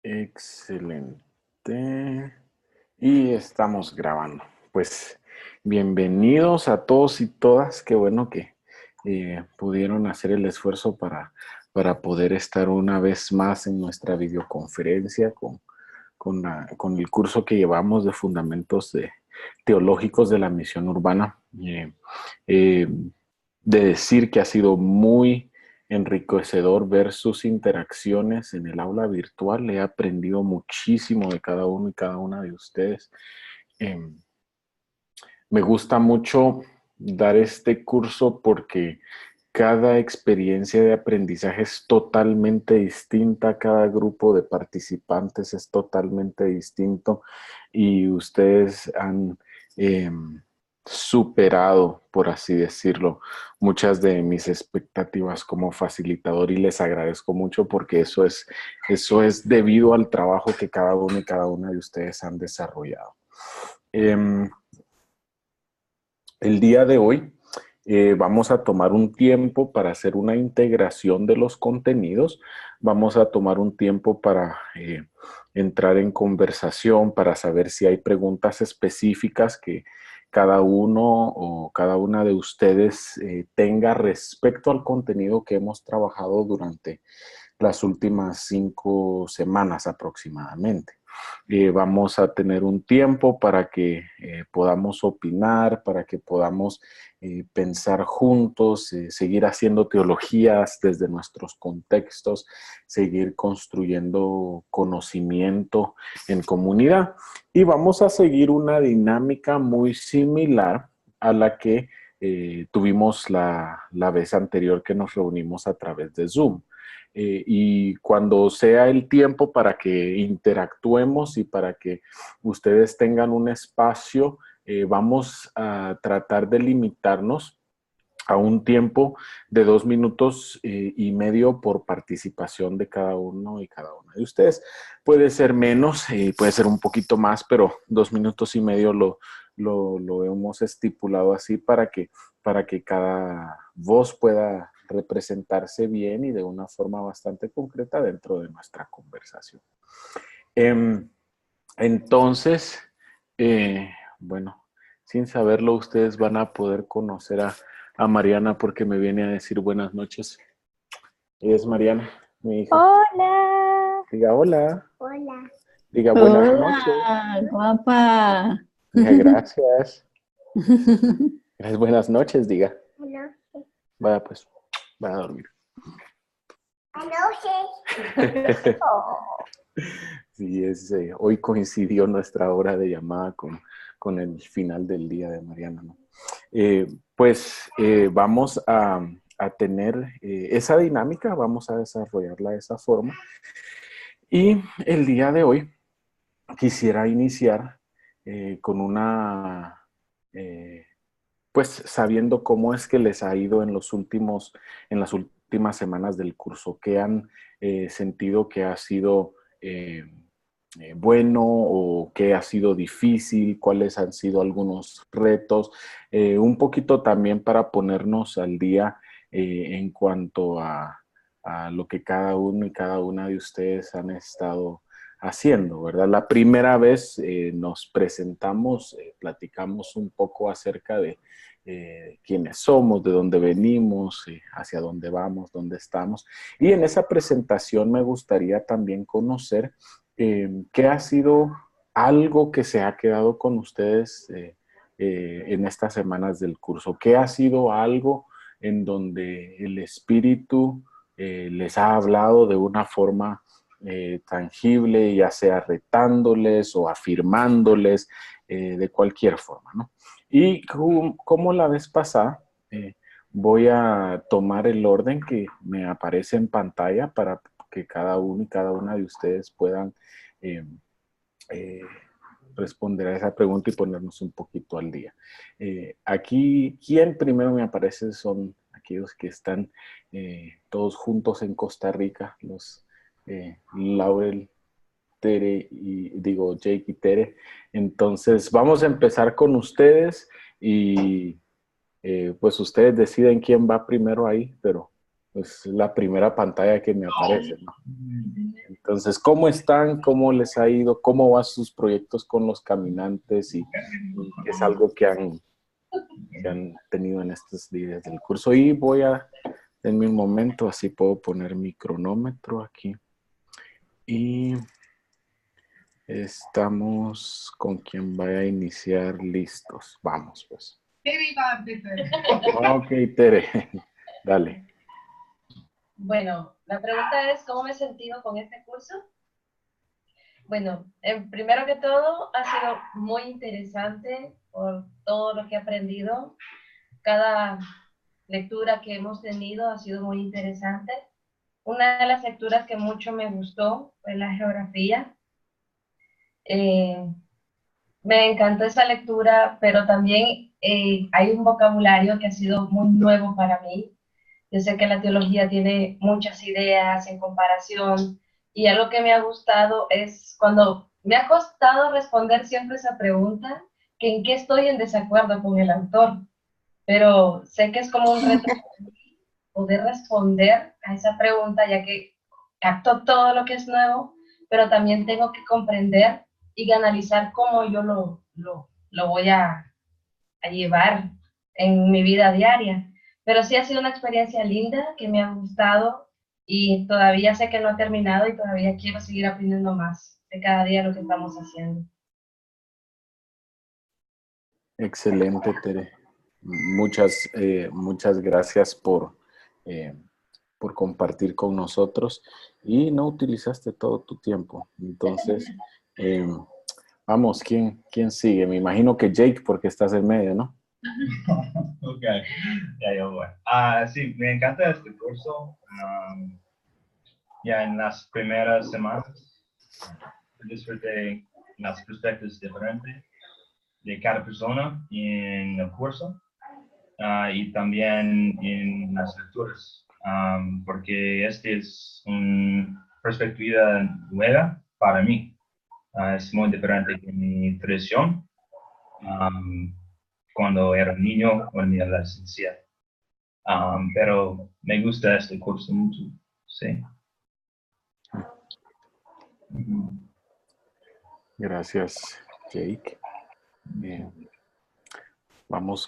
Excelente. Y estamos grabando. Pues bienvenidos a todos y todas. Qué bueno que pudieron hacer el esfuerzo para poder estar una vez más en nuestra videoconferencia con el curso que llevamos de Fundamentos Teológicos de la Misión Urbana. Eh, de decir que ha sido muy enriquecedor ver sus interacciones en el aula virtual. He aprendido muchísimo de cada uno y cada una de ustedes. Eh, Me gusta mucho dar este curso porque cada experiencia de aprendizaje es totalmente distinta, cada grupo de participantes es totalmente distinto y ustedes han eh, superado, por así decirlo, muchas de mis expectativas como facilitador y les agradezco mucho porque eso es debido al trabajo que cada uno y cada una de ustedes han desarrollado. El día de hoy vamos a tomar un tiempo para hacer una integración de los contenidos. Vamos a tomar un tiempo para entrar en conversación, para saber si hay preguntas específicas que cada uno o cada una de ustedes tenga respecto al contenido que hemos trabajado durante las últimas 5 semanas aproximadamente. Vamos a tener un tiempo para que podamos opinar, para que podamos pensar juntos, seguir haciendo teologías desde nuestros contextos, seguir construyendo conocimiento en comunidad. Y vamos a seguir una dinámica muy similar a la que tuvimos la vez anterior que nos reunimos a través de Zoom. Y cuando sea el tiempo para que interactuemos y para que ustedes tengan un espacio, vamos a tratar de limitarnos a un tiempo de 2 minutos y medio por participación de cada uno y cada una de ustedes. Puede ser menos, puede ser un poquito más, pero 2 minutos y medio lo hemos estipulado así para que cada voz pueda representarse bien y de una forma bastante concreta dentro de nuestra conversación. Entonces, bueno, sin saberlo, ustedes van a poder conocer a Mariana porque me viene a decir buenas noches. Ella es Mariana, mi hija. Hola. Diga hola. Hola. Diga buenas noches. Hola, guapa. Diga gracias. Gracias, buenas noches, diga. Anoche. Vaya pues, va a dormir. Anoche. Oh, Sí, hoy coincidió nuestra hora de llamada con el final del día de Mariana, ¿no? Vamos a tener esa dinámica, vamos a desarrollarla de esa forma. Y el día de hoy quisiera iniciar con pues sabiendo cómo es que les ha ido en las últimas semanas del curso, qué han sentido que ha sido bueno o qué ha sido difícil, cuáles han sido algunos retos, un poquito también para ponernos al día en cuanto a lo que cada uno y cada una de ustedes han estado haciendo, ¿verdad? La primera vez nos presentamos, platicamos un poco acerca de quiénes somos, de dónde venimos, hacia dónde vamos, dónde estamos. Y en esa presentación me gustaría también conocer qué ha sido algo que se ha quedado con ustedes en estas semanas del curso. ¿Qué ha sido algo en donde el espíritu les ha hablado de una forma tangible, ya sea retándoles o afirmándoles, de cualquier forma, ¿no? Y como la vez pasada, voy a tomar el orden que me aparece en pantalla para que cada uno y cada una de ustedes puedan eh, eh, responder a esa pregunta y ponernos un poquito al día. Aquí, quien primero me aparece son aquellos que están todos juntos en Costa Rica, los Laurel, Tere y digo Jake y Tere. Entonces vamos a empezar con ustedes y pues ustedes deciden quién va primero ahí, pero es la primera pantalla que me aparece, ¿no? Entonces, ¿cómo están? ¿Cómo les ha ido? ¿Cómo van sus proyectos con los caminantes? Y es algo que han tenido en estos días del curso. Y voy a, denme un momento, así puedo poner mi cronómetro aquí. Y estamos con quien vaya a iniciar listos. Vamos, pues. Ok, Tere, dale. Bueno, la pregunta es, ¿cómo me he sentido con este curso? Bueno, primero que todo, ha sido muy interesante por todo lo que he aprendido. Cada lectura que hemos tenido ha sido muy interesante. Una de las lecturas que mucho me gustó fue la geografía. Me encantó esa lectura, pero también hay un vocabulario que ha sido muy nuevo para mí. Yo sé que la teología tiene muchas ideas en comparación y algo que me ha gustado es cuando me ha costado responder siempre esa pregunta, que en qué estoy en desacuerdo con el autor, pero sé que es como un reto poder responder a esa pregunta, ya que capto todo lo que es nuevo, pero también tengo que comprender y analizar cómo yo lo voy a llevar en mi vida diaria. Pero sí ha sido una experiencia linda que me ha gustado y todavía sé que no ha terminado y todavía quiero seguir aprendiendo más de cada día lo que estamos haciendo. Excelente, Tere. Muchas gracias por compartir con nosotros y no utilizaste todo tu tiempo. Entonces, vamos, ¿quién sigue? Me imagino que Jake, porque estás en medio, ¿no? Ok, ya yo voy. Sí, me encanta este curso. Ya en las primeras semanas disfruté las perspectivas diferentes de cada persona en el curso y también en las lecturas, porque este es una perspectiva nueva para mí. Es muy diferente que mi tradición cuando era niño o en mi adolescencia. Pero me gusta este curso mucho, sí. Gracias, Jake. Vamos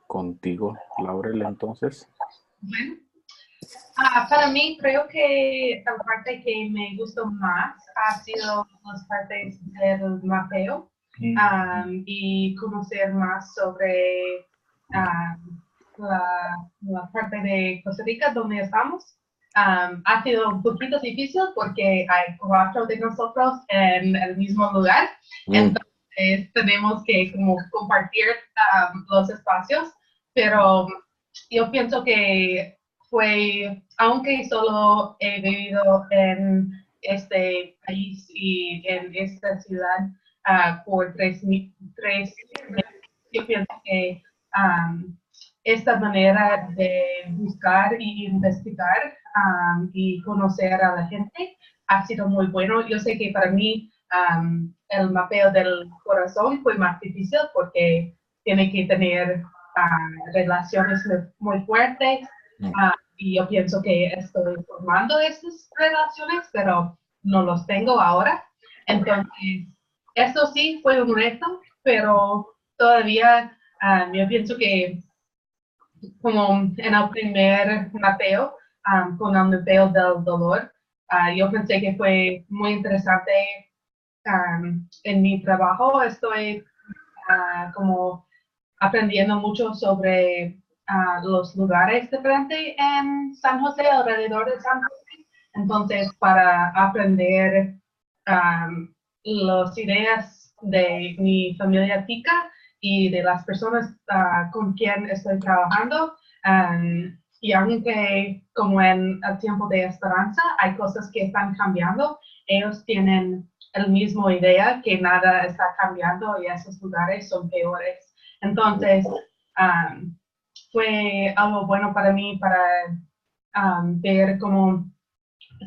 contigo, Laurel, entonces. Bueno, para mí creo que la parte que me gustó más ha sido las partes del mapeo y conocer más sobre la parte de Costa Rica donde estamos. Ha sido un poquito difícil porque hay 4 de nosotros en el mismo lugar, entonces tenemos que como compartir los espacios, pero yo pienso que fue, aunque solo he vivido en este país y en esta ciudad por 3 meses, yo pienso que esta manera de buscar y investigar y conocer a la gente ha sido muy bueno. Yo sé que para mí el mapeo del corazón fue más difícil porque tiene que tener relaciones muy fuertes y yo pienso que estoy formando esas relaciones, pero no los tengo ahora. Entonces, eso sí fue un reto, pero todavía yo pienso que como en el primer mapeo, con el mapeo del dolor, yo pensé que fue muy interesante en mi trabajo. Estoy como aprendiendo mucho sobre los lugares diferentes en San José, alrededor de San José. Entonces, para aprender las ideas de mi familia tica y de las personas con quien estoy trabajando, y aunque como en el tiempo de esperanza hay cosas que están cambiando, ellos tienen la misma idea que nada está cambiando y esos lugares son peores. Entonces, fue algo bueno para mí para ver cómo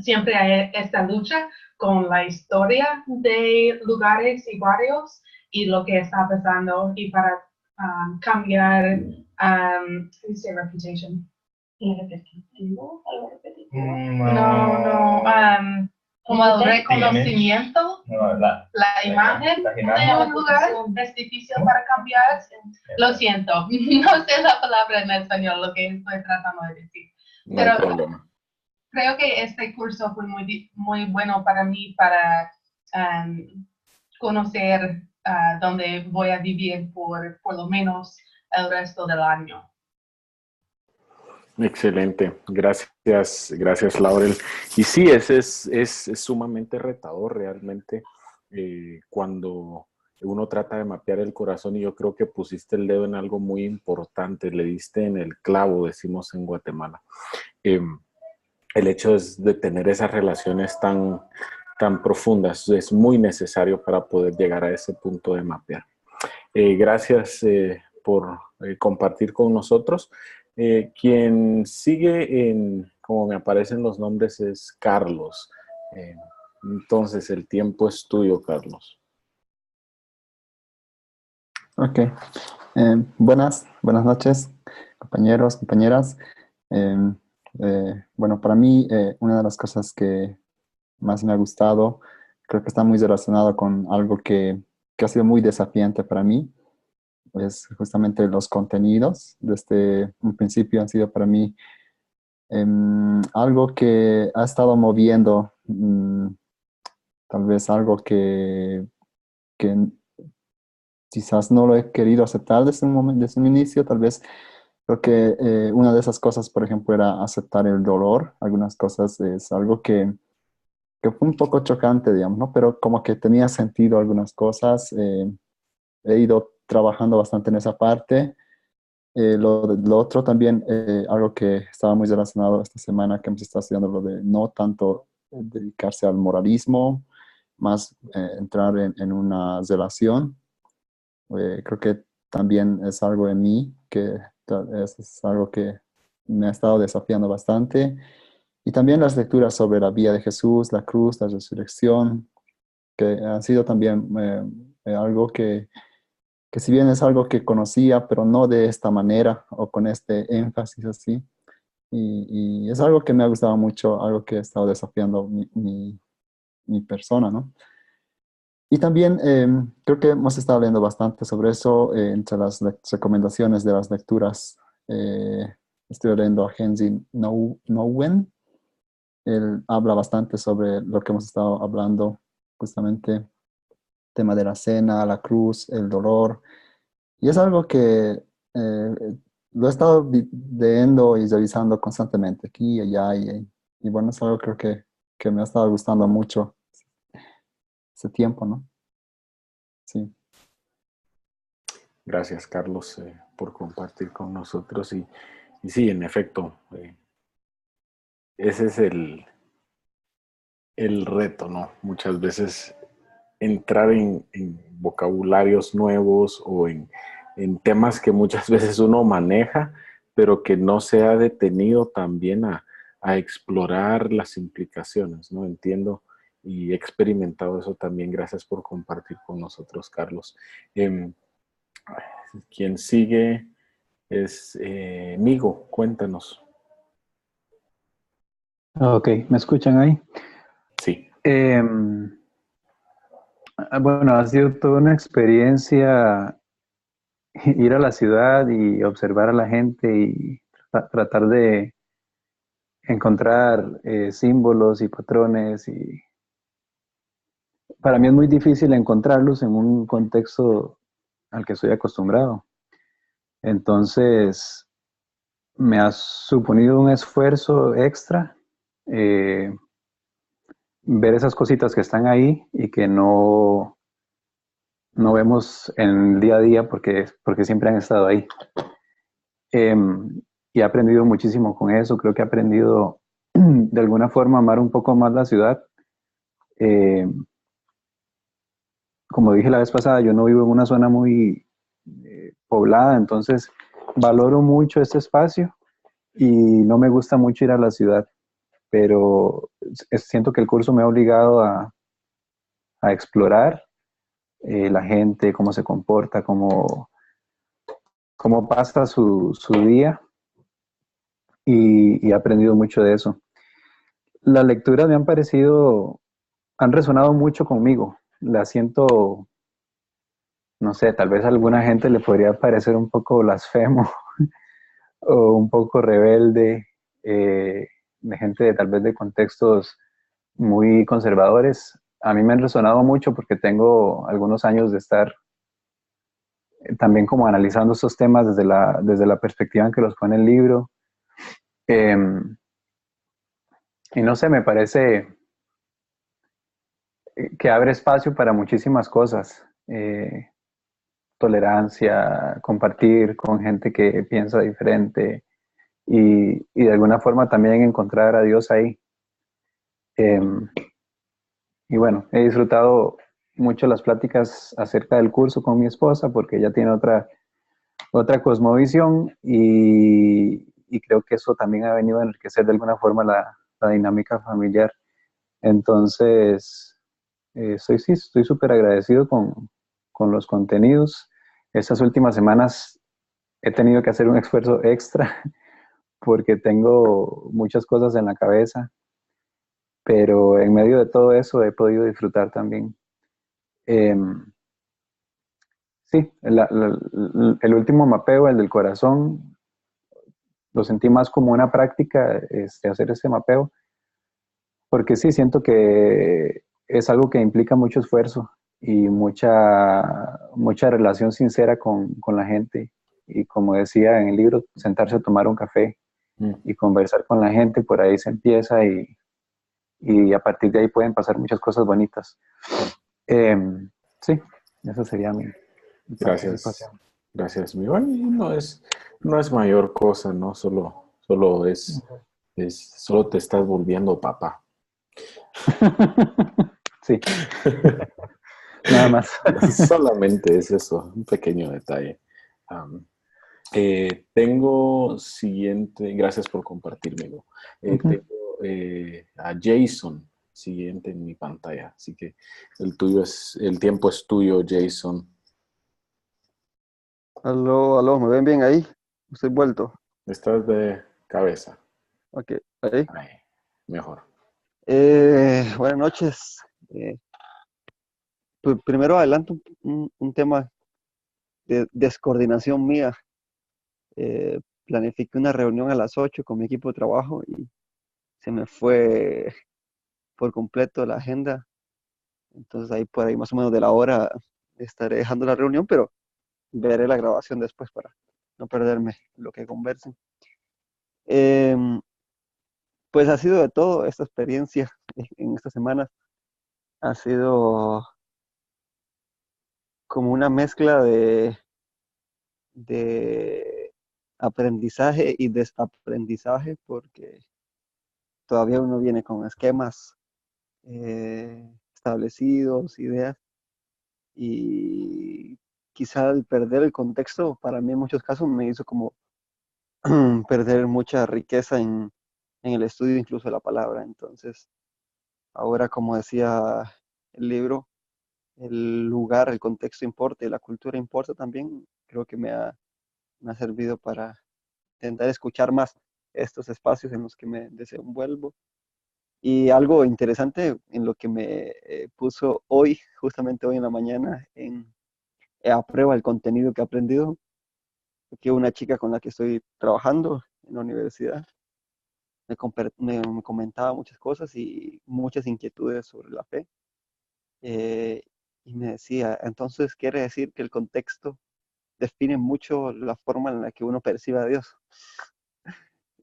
siempre hay esta lucha con la historia de lugares y barrios y lo que está pasando y para cambiar, ¿cómo dice reputation? ¿Repetitivo? ¿Algo repetitivo? No. como el reconocimiento, No, la imagen de un lugar es difícil para cambiar. Lo siento, no sé la palabra en español, lo que estoy tratando de decir. No hay Pero problema. creo que este curso fue muy bueno para mí para conocer dónde voy a vivir por lo menos el resto del año. Excelente, gracias Laurel. Y sí, es sumamente retador realmente cuando uno trata de mapear el corazón, y yo creo que pusiste el dedo en algo muy importante, le diste en el clavo, decimos en Guatemala. El hecho es de tener esas relaciones tan profundas es muy necesario para poder llegar a ese punto de mapear. Gracias por compartir con nosotros. Quien sigue como me aparecen los nombres, es Carlos. Entonces, el tiempo es tuyo, Carlos. Ok. Buenas noches, compañeros, compañeras. Bueno, para mí, una de las cosas que más me ha gustado, creo que está muy relacionado con algo que ha sido muy desafiante para mí, es justamente los contenidos. Desde un principio han sido para mí algo que ha estado moviendo, tal vez algo que quizás no lo he querido aceptar desde un momento, desde un inicio. Tal vez creo que una de esas cosas, por ejemplo, era aceptar el dolor. Algunas cosas es algo que fue un poco chocante, digamos, ¿no? Pero como que tenía sentido algunas cosas. He ido trabajando bastante en esa parte. Lo otro también, algo que estaba muy relacionado esta semana, que hemos estado estudiando, lo de no tanto dedicarse al moralismo, más entrar en una relación. Creo que también es algo en mí que es algo que me ha estado desafiando bastante. Y también las lecturas sobre la vida de Jesús, la cruz, la resurrección, que han sido también algo que si bien es algo que conocía, pero no de esta manera o con este énfasis así. Y es algo que me ha gustado mucho, algo que ha estado desafiando mi persona, ¿no? Y también creo que hemos estado leyendo bastante sobre eso. Entre las recomendaciones de las lecturas, estoy leyendo a Henry Nouwen. Él habla bastante sobre lo que hemos estado hablando, justamente tema de la cena, la cruz, el dolor. Y es algo que lo he estado leyendo y revisando constantemente, aquí y allá. Y bueno, es algo creo que me ha estado gustando mucho ese tiempo, ¿no? Sí. Gracias, Carlos, por compartir con nosotros. Y sí, en efecto, ese es el reto, ¿no? Muchas veces entrar en vocabularios nuevos o en temas que muchas veces uno maneja, pero que no se ha detenido también a explorar las implicaciones, ¿no? Entiendo y he experimentado eso también. Gracias por compartir con nosotros, Carlos. Quien sigue es Migo, cuéntanos. Ok, ¿me escuchan ahí? Sí. Bueno, ha sido toda una experiencia ir a la ciudad y observar a la gente y tratar de encontrar símbolos y patrones. Y para mí es muy difícil encontrarlos en un contexto al que estoy acostumbrado. Entonces, me ha suponido un esfuerzo extra ver esas cositas que están ahí y que no vemos en el día a día porque siempre han estado ahí. Y he aprendido muchísimo con eso. Creo que he aprendido de alguna forma a amar un poco más la ciudad. Como dije la vez pasada, yo no vivo en una zona muy poblada, entonces valoro mucho este espacio y no me gusta mucho ir a la ciudad, pero siento que el curso me ha obligado a explorar la gente, cómo se comporta, cómo pasa su día, y he aprendido mucho de eso. Las lecturas me han parecido han resonado mucho conmigo. La siento, no sé, tal vez a alguna gente le podría parecer un poco blasfemo o un poco rebelde, de gente tal vez de contextos muy conservadores. A mí me han resonado mucho porque tengo algunos años de estar también como analizando estos temas desde la perspectiva en que los pone el libro. Eh, y no sé, me parece que abre espacio para muchísimas cosas. Tolerancia, compartir con gente que piensa diferente y de alguna forma también encontrar a Dios ahí. Eh, y bueno, he disfrutado mucho las pláticas acerca del curso con mi esposa porque ella tiene otra cosmovisión y creo que eso también ha venido a enriquecer de alguna forma la dinámica familiar. Entonces, sí, estoy súper agradecido con los contenidos. Estas últimas semanas he tenido que hacer un esfuerzo extra porque tengo muchas cosas en la cabeza, pero en medio de todo eso he podido disfrutar también. Eh, sí, el último mapeo, el del corazón, lo sentí más como una práctica, hacer ese mapeo, porque sí, siento que es algo que implica mucho esfuerzo y mucha relación sincera con la gente. Y como decía en el libro, sentarse a tomar un café Mm. y conversar con la gente, por ahí se empieza y a partir de ahí pueden pasar muchas cosas bonitas. Eh, sí, esa sería mi Gracias, participación. gracias, mi Iván. Y no es mayor cosa, ¿no? Solo te estás volviendo papá. Sí, nada más. Solamente es eso, un pequeño detalle. Am, tengo siguiente, gracias por compartirmelo. Ujú. Tengo a Jason siguiente en mi pantalla, así que el tiempo es tuyo, Jason. Aló, aló, ¿me ven bien ahí? Estoy vuelto. Estás de cabeza. Ok, ahí. Ahí, mejor. Buenas noches. Primero adelanto un tema de descoordinación mía. Planifiqué una reunión a las 8 con mi equipo de trabajo y se me fue por completo la agenda. Entonces ahí por ahí más o menos de la hora estaré dejando la reunión, pero veré la grabación después para no perderme lo que conversen. Em, pues ha sido de todo esta experiencia en estas semanas. Ha sido como una mezcla de aprendizaje y desaprendizaje, porque todavía uno viene con esquemas establecidos, ideas, y quizá el perder el contexto, para mí en muchos casos me hizo como perder mucha riqueza en el estudio incluso de la palabra. Entonces, ahora como decía el libro, el lugar, el contexto importa y la cultura importa también, creo que me ha servido para intentar escuchar más estos espacios en los que me desenvuelvo. Y algo interesante en lo que me puso hoy, justamente hoy en la mañana, a prueba el contenido que he aprendido, que una chica con la que estoy trabajando en la universidad me comentaba muchas cosas y muchas inquietudes sobre la fe. eh, y me decía, entonces quiere decir que el contexto define mucho la forma en la que uno percibe a Dios.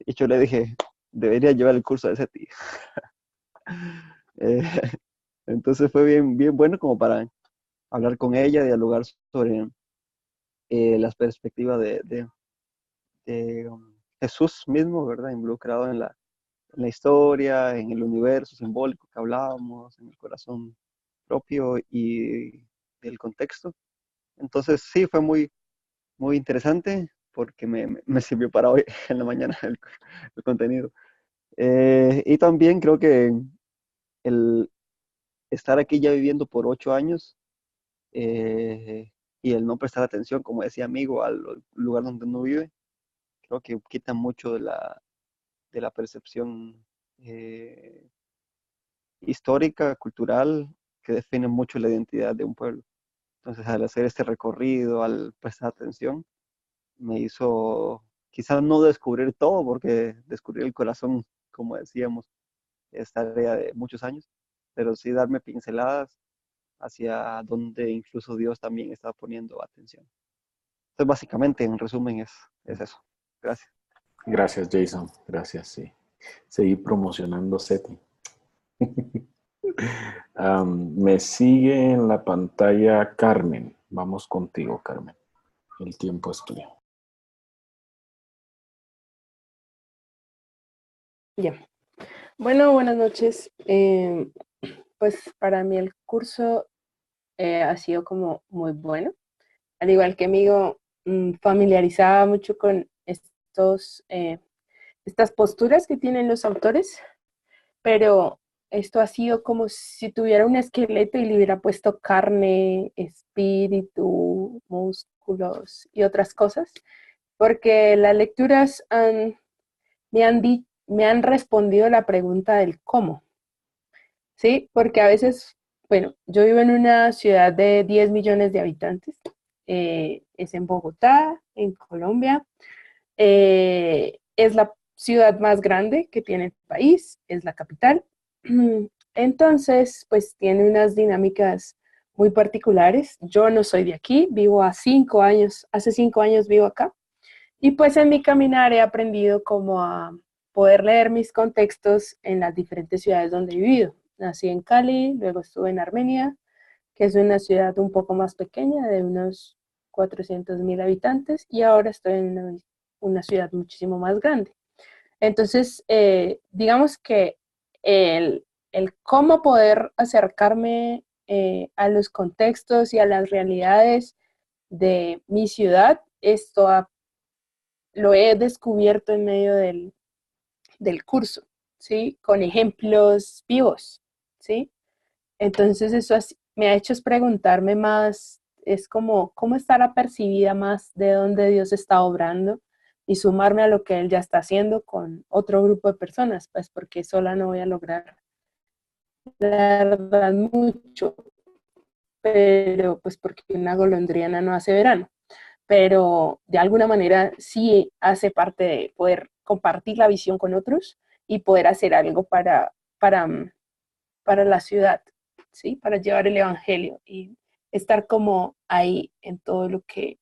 Y yo le dije, debería llevar el curso de SETI. Eh, entonces fue bien, bien bueno como para hablar con ella, dialogar sobre las perspectivas de Jesús mismo, ¿verdad? Involucrado en la historia, en el universo simbólico que hablábamos, en el corazón propio y el contexto. Entonces sí, fue muy, muy interesante porque me sirvió para hoy en la mañana el contenido. Y también creo que el estar aquí ya viviendo por 8 años y el no prestar atención, como decía amigo, al lugar donde uno vive, creo que quita mucho de la percepción histórica, cultural, que define mucho la identidad de un pueblo. Entonces, al hacer este recorrido, al prestar atención, me hizo quizás no descubrir todo, porque descubrir el corazón, como decíamos, es tarea de muchos años, pero sí darme pinceladas hacia donde incluso Dios también está poniendo atención. Entonces, básicamente, en resumen, es eso. Gracias. Gracias, Jason. Gracias, sí. Seguí promocionando SETI. Me sigue en la pantalla Carmen. Vamos contigo, Carmen. El tiempo es tuyo. Ya. Bueno, buenas noches. Pues para mí el curso ha sido como muy bueno. Al igual que amigo, familiarizaba mucho con estas posturas que tienen los autores, pero esto ha sido como si tuviera un esqueleto y le hubiera puesto carne, espíritu, músculos y otras cosas, porque las lecturas me han respondido la pregunta del cómo, ¿sí? Porque a veces, bueno, yo vivo en una ciudad de 10 millones de habitantes, es en Bogotá, en Colombia, es la ciudad más grande que tiene el país, es la capital. Entonces, pues tiene unas dinámicas muy particulares. Yo no soy de aquí, vivo hace 5 años vivo acá. Y pues en mi caminar he aprendido como a poder leer mis contextos en las diferentes ciudades donde he vivido. Nací en Cali, luego estuve en Armenia, que es una ciudad un poco más pequeña, de unos 400.000 habitantes, y ahora estoy en una ciudad muchísimo más grande. Entonces, digamos que el, el cómo poder acercarme a los contextos y a las realidades de mi ciudad, lo he descubierto en medio del curso, ¿sí? Con ejemplos vivos, ¿sí? Entonces me ha hecho preguntarme más, es como, ¿cómo estar apercibida más de dónde Dios está obrando y sumarme a lo que Él ya está haciendo con otro grupo de personas? Pues porque sola no voy a lograr, la verdad, mucho, pero pues porque una golondrina no hace verano, pero de alguna manera sí hace parte de poder compartir la visión con otros y poder hacer algo para la ciudad, ¿sí? Para llevar el evangelio y estar como ahí en todo lo que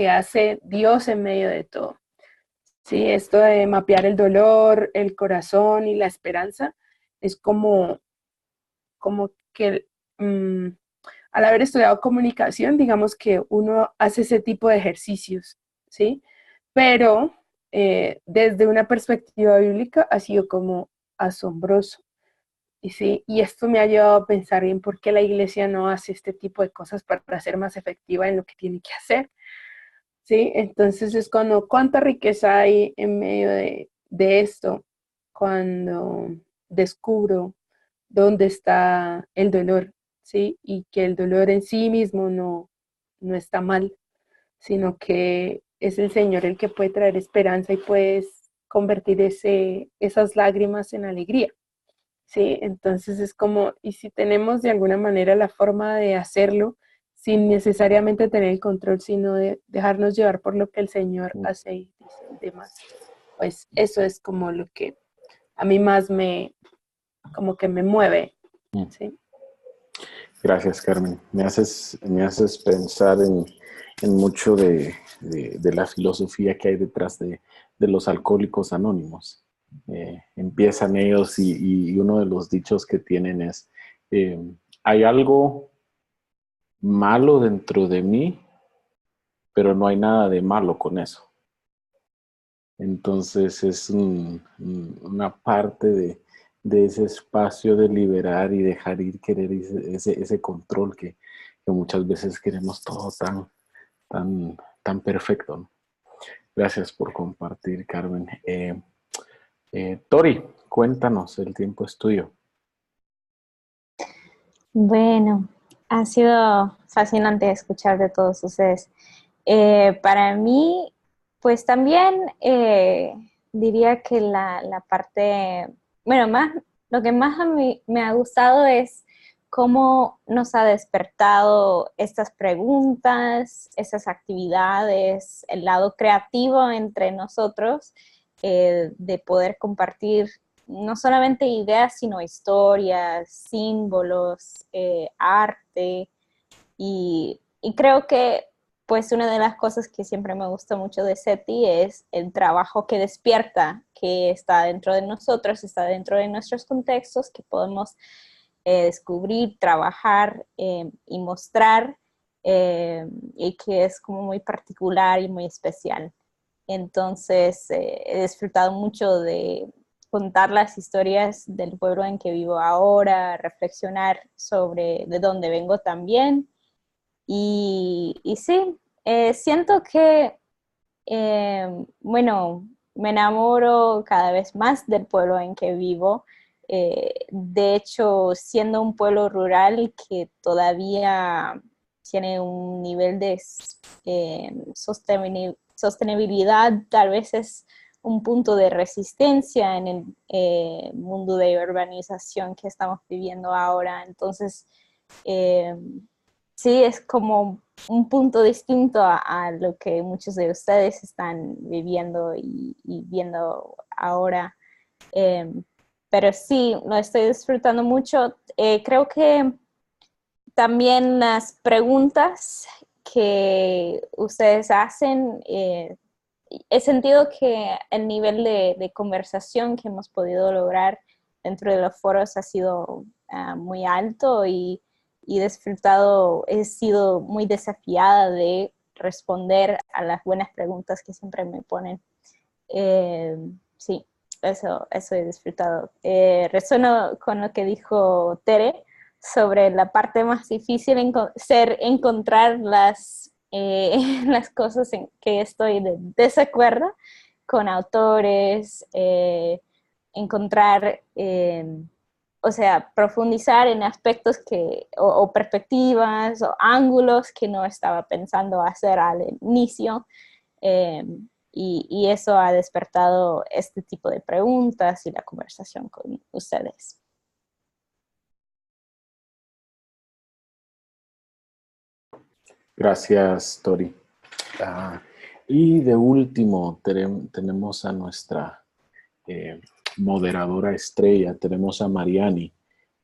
hace Dios en medio de todo. Sí, esto de mapear el dolor, el corazón y la esperanza es como que al haber estudiado comunicación, digamos que uno hace ese tipo de ejercicios, ¿sí? Pero desde una perspectiva bíblica ha sido como asombroso. Y sí, y esto me ha llevado a pensar en por qué la iglesia no hace este tipo de cosas para ser más efectiva en lo que tiene que hacer. Sí, entonces es cuando cuánta riqueza hay en medio de esto, cuando descubro dónde está el dolor, ¿sí? Y que el dolor en sí mismo no está mal, sino que es el Señor el que puede traer esperanza y puedes convertir esas lágrimas en alegría. Sí, entonces es como, y si tenemos de alguna manera la forma de hacerlo sin necesariamente tener el control, sino de dejarnos llevar por lo que el Señor hace y demás, pues eso es como lo que a mí más como que me mueve, ¿sí? Gracias, Carmen. Me haces pensar en mucho de la filosofía que hay detrás de los alcohólicos anónimos. Empiezan ellos y uno de los dichos que tienen es, hay algo malo dentro de mí, pero no hay nada de malo con eso. Entonces es una parte de ese espacio de liberar y dejar ir, querer ese control que muchas veces queremos todo tan perfecto, ¿no? Gracias por compartir, Carmen. Tori, cuéntanos, el tiempo es tuyo. Bueno, ha sido fascinante escuchar de todos ustedes. Para mí, pues también diría que la parte, bueno, lo que más a mí me ha gustado es cómo nos ha despertado estas preguntas, estas actividades, el lado creativo entre nosotros, de poder compartir no solamente ideas, sino historias, símbolos, arte, y creo que pues una de las cosas que siempre me gusta mucho de SETI es el trabajo que despierta, que está dentro de nosotros, está dentro de nuestros contextos, que podemos descubrir, trabajar y mostrar, y que es como muy particular y muy especial. Entonces, he disfrutado mucho de contar las historias del pueblo en que vivo ahora, reflexionar sobre de dónde vengo también. Y sí, siento que, bueno, me enamoro cada vez más del pueblo en que vivo. De hecho, siendo un pueblo rural que todavía tiene un nivel de sostenibilidad, tal vez es un punto de resistencia en el mundo de urbanización que estamos viviendo ahora. Entonces, sí, es como un punto distinto a lo que muchos de ustedes están viviendo y viendo ahora. Eh, pero sí, lo estoy disfrutando mucho. Creo que también las preguntas que ustedes hacen, he sentido que el nivel de conversación que hemos podido lograr dentro de los foros ha sido muy alto, y disfrutado, he sido muy desafiada de responder a las buenas preguntas que siempre me ponen. Sí, eso he disfrutado. Resueno con lo que dijo Tere sobre la parte más difícil, encontrar las cosas en que estoy de desacuerdo con autores, encontrar, o sea, profundizar en aspectos o perspectivas o ángulos que no estaba pensando hacer al inicio. Eh, y eso ha despertado este tipo de preguntas y la conversación con ustedes. Gracias, Tori. Y de último, tenemos a nuestra moderadora estrella, tenemos a Mariani.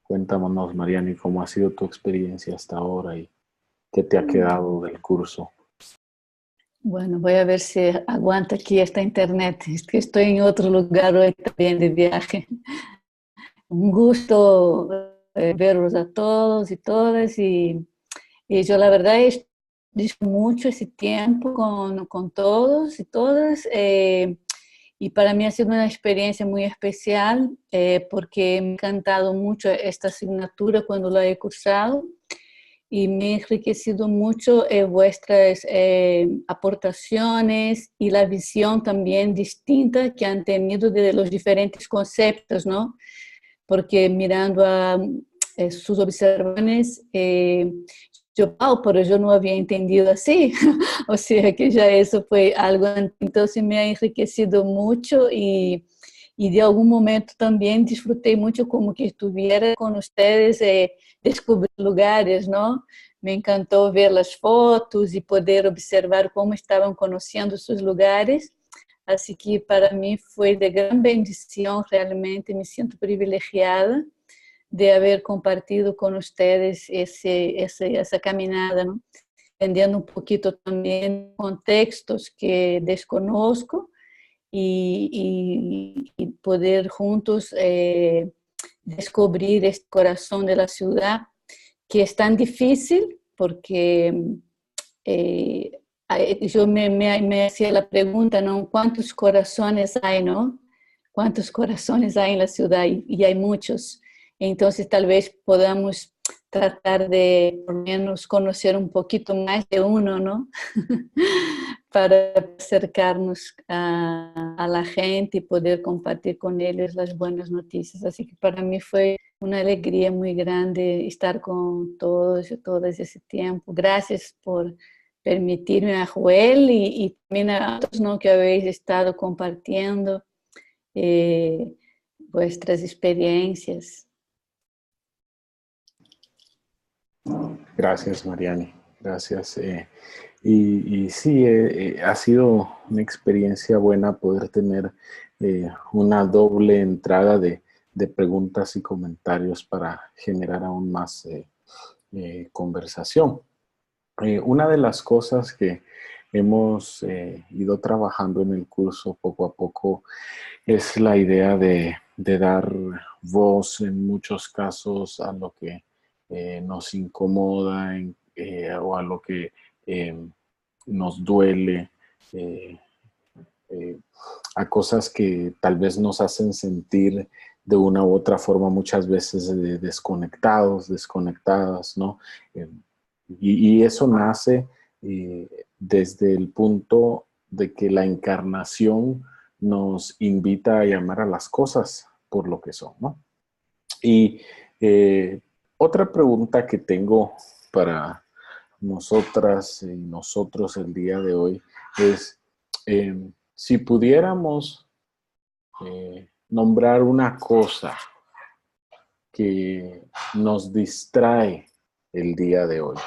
Cuéntanos, Mariani, cómo ha sido tu experiencia hasta ahora y qué te ha quedado del curso. Bueno, voy a ver si aguanta aquí esta internet. Es que estoy en otro lugar hoy también de viaje. Un gusto verlos a todos y todas. Y yo la verdad disfruto mucho ese tiempo con todos y todas. Y para mí ha sido una experiencia muy especial, porque me ha encantado mucho esta asignatura cuando la he cursado. Y me ha enriquecido mucho vuestras aportaciones y la visión también distinta que han tenido de los diferentes conceptos, ¿no? Porque mirando a sus observaciones, pero yo no había entendido así, o sea que ya eso fue algo, entonces me ha enriquecido mucho y de algún momento también disfruté mucho como que estuviera con ustedes, descubrir lugares, ¿no? Me encantó ver las fotos y poder observar cómo estaban conociendo sus lugares, así que para mí fue de gran bendición, realmente me siento privilegiada de haber compartido con ustedes esa caminada, ¿no? Entendiendo un poquito también contextos que desconozco, y poder juntos descubrir este corazón de la ciudad que es tan difícil, porque yo me hacía la pregunta, ¿no? ¿Cuántos corazones hay, no? ¿Cuántos corazones hay en la ciudad? Y hay muchos. Entonces tal vez podamos tratar de por lo menos conocer un poquito más de uno, ¿no? Para acercarnos a la gente y poder compartir con ellos las buenas noticias. Así que para mí fue una alegría muy grande estar con todos y todas ese tiempo. Gracias por permitirme, a Joel y también a otros, ¿no?, que habéis estado compartiendo. vuestras experiencias. Gracias, Mariani. Gracias. Y sí, ha sido una experiencia buena poder tener una doble entrada de preguntas y comentarios para generar aún más conversación. Una de las cosas que hemos ido trabajando en el curso poco a poco es la idea de dar voz en muchos casos a lo que nos incomoda o a lo que nos duele, a cosas que tal vez nos hacen sentir de una u otra forma muchas veces desconectados, desconectadas, ¿no? Y eso nace desde el punto de que la encarnación nos invita a llamar a las cosas por lo que son, ¿no? Y otra pregunta que tengo para nosotras y nosotros el día de hoy es si pudiéramos nombrar una cosa que nos distrae el día de hoy,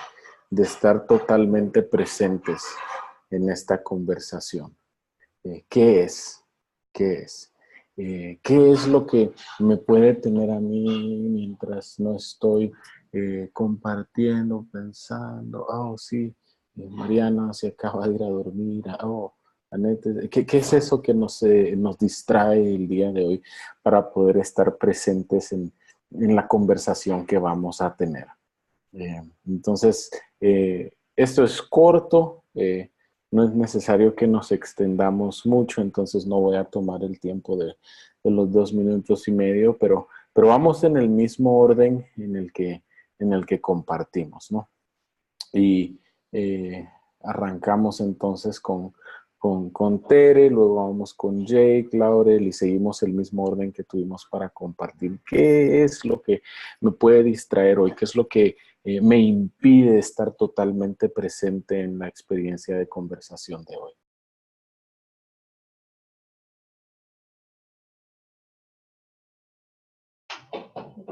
de estar totalmente presentes en esta conversación. ¿Qué es? ¿Qué es? ¿Qué es lo que me puede tener a mí mientras no estoy compartiendo, pensando? Oh, sí, Mariana se acaba de ir a dormir. Oh, Anette, ¿qué es eso que nos distrae el día de hoy para poder estar presentes en la conversación que vamos a tener? Entonces, esto es corto, no es necesario que nos extendamos mucho, entonces no voy a tomar el tiempo de los 2 minutos y medio, pero vamos en el mismo orden en el que compartimos, ¿no? Y arrancamos entonces con Tere, luego vamos con Jake, Laurel y seguimos el mismo orden que tuvimos para compartir. ¿Qué es lo que me puede distraer hoy? ¿Qué es lo que me impide estar totalmente presente en la experiencia de conversación de hoy?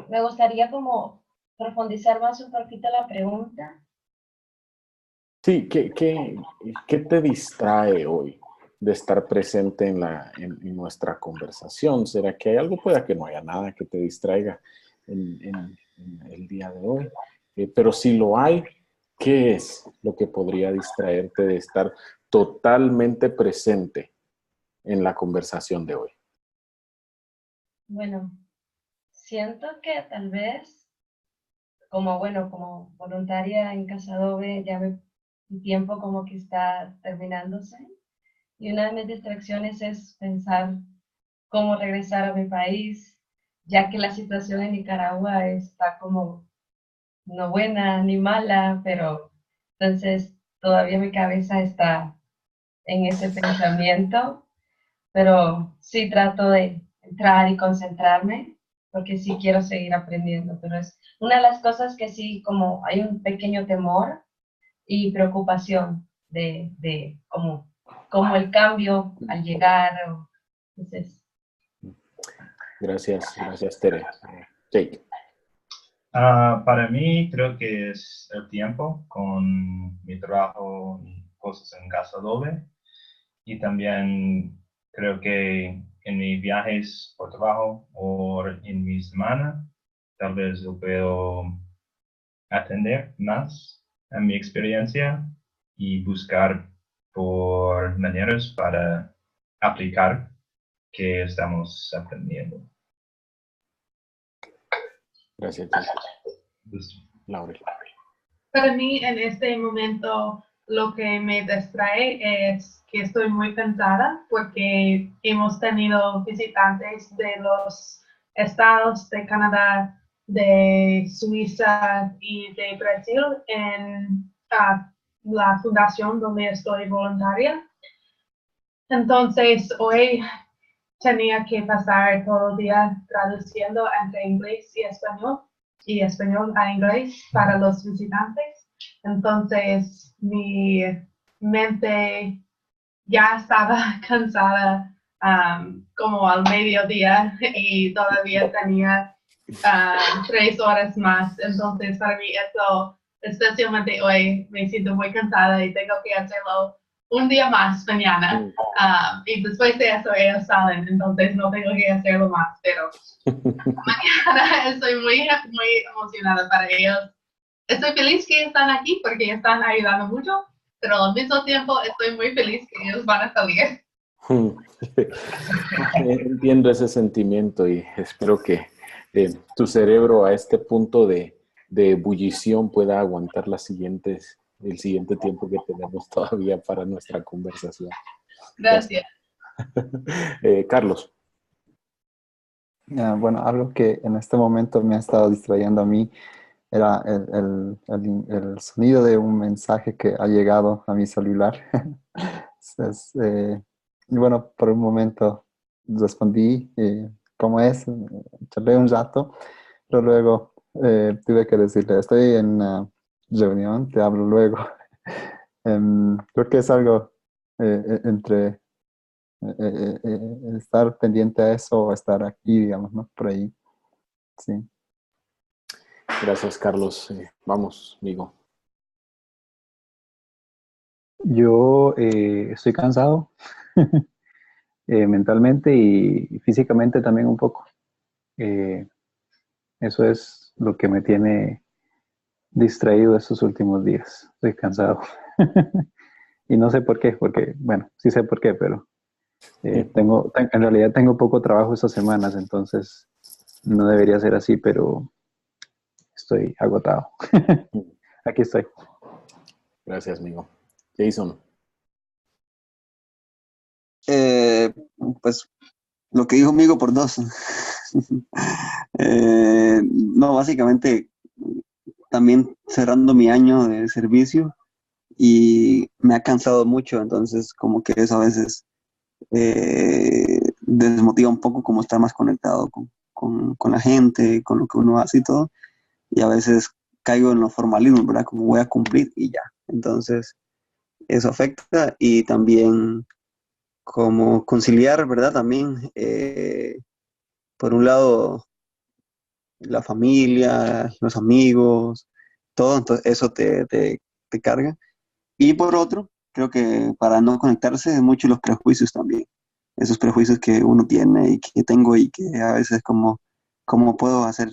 Me gustaría como profundizar más un poquito la pregunta. Sí, ¿qué te distrae hoy de estar presente en nuestra conversación? ¿Será que hay algo? Puede que no haya nada que te distraiga en el día de hoy. Pero si lo hay, ¿qué es lo que podría distraerte de estar totalmente presente en la conversación de hoy? Bueno, siento que tal vez, como voluntaria en Casa Adobe, mi tiempo como que está terminándose. Y una de mis distracciones es pensar cómo regresar a mi país, ya que la situación en Nicaragua está como no buena ni mala, pero entonces todavía mi cabeza está en ese pensamiento, pero sí trato de entrar y concentrarme, porque sí quiero seguir aprendiendo, pero es una de las cosas que sí, como hay un pequeño temor y preocupación de como el cambio al llegar, entonces... Gracias, Tere. Jake. Para mí creo que es el tiempo con mi trabajo y cosas en Casa Adobe. Y también creo que en mis viajes por trabajo o en mi semana, tal vez yo puedo atender más a mi experiencia y buscar por maneras para aplicar que estamos aprendiendo. Gracias, Laura. Para mí, en este momento, lo que me distrae es que estoy muy cansada porque hemos tenido visitantes de los estados de Canadá, de Suiza y de Brasil en la fundación donde estoy voluntaria. Entonces, hoy tenía que pasar todo el día traduciendo entre inglés y español a inglés para los visitantes. Entonces, mi mente ya estaba cansada como al mediodía y todavía tenía 3 horas más. Entonces, para mí eso, especialmente hoy, me siento muy cansada y tengo que hacerlo un día más mañana. Y después de eso ellos salen, entonces no tengo que hacerlo más. Pero mañana estoy muy, muy emocionada para ellos. Estoy feliz que están aquí porque están ayudando mucho, pero al mismo tiempo estoy muy feliz que ellos van a salir. Entiendo ese sentimiento y espero que tu cerebro a este punto de ebullición pueda aguantar el siguiente tiempo que tenemos todavía para nuestra conversación. Gracias. Carlos. Bueno, algo que en este momento me ha estado distrayendo a mí era el sonido de un mensaje que ha llegado a mi celular. Y bueno, por un momento respondí, ¿cómo es? Charlé un rato, pero luego tuve que decirle, estoy en una reunión, te hablo luego. Creo que es algo entre estar pendiente a eso o estar aquí, digamos, ¿no? Por ahí. Sí. Gracias, Carlos. Vamos, amigo. Yo estoy cansado mentalmente y físicamente también un poco. Eso es lo que me tiene distraído estos últimos días. Estoy cansado. Y no sé por qué, porque, bueno, sí sé por qué, pero en realidad tengo poco trabajo estas semanas, entonces no debería ser así, pero estoy agotado. Aquí estoy. Gracias, amigo. Jason. Pues lo que dijo amigo por dos. No, básicamente también cerrando mi año de servicio y me ha cansado mucho, entonces como que eso a veces desmotiva un poco como estar más conectado con la gente, con lo que uno hace y todo, y a veces caigo en los formalismos, ¿verdad? Como voy a cumplir y ya. Entonces eso afecta y también como conciliar, ¿verdad? También, por un lado, la familia, los amigos, todo, entonces eso te carga. Y por otro, creo que para no conectarse, mucho los prejuicios también. Esos prejuicios que uno tiene y que tengo y que a veces como, ¿cómo puedo hacer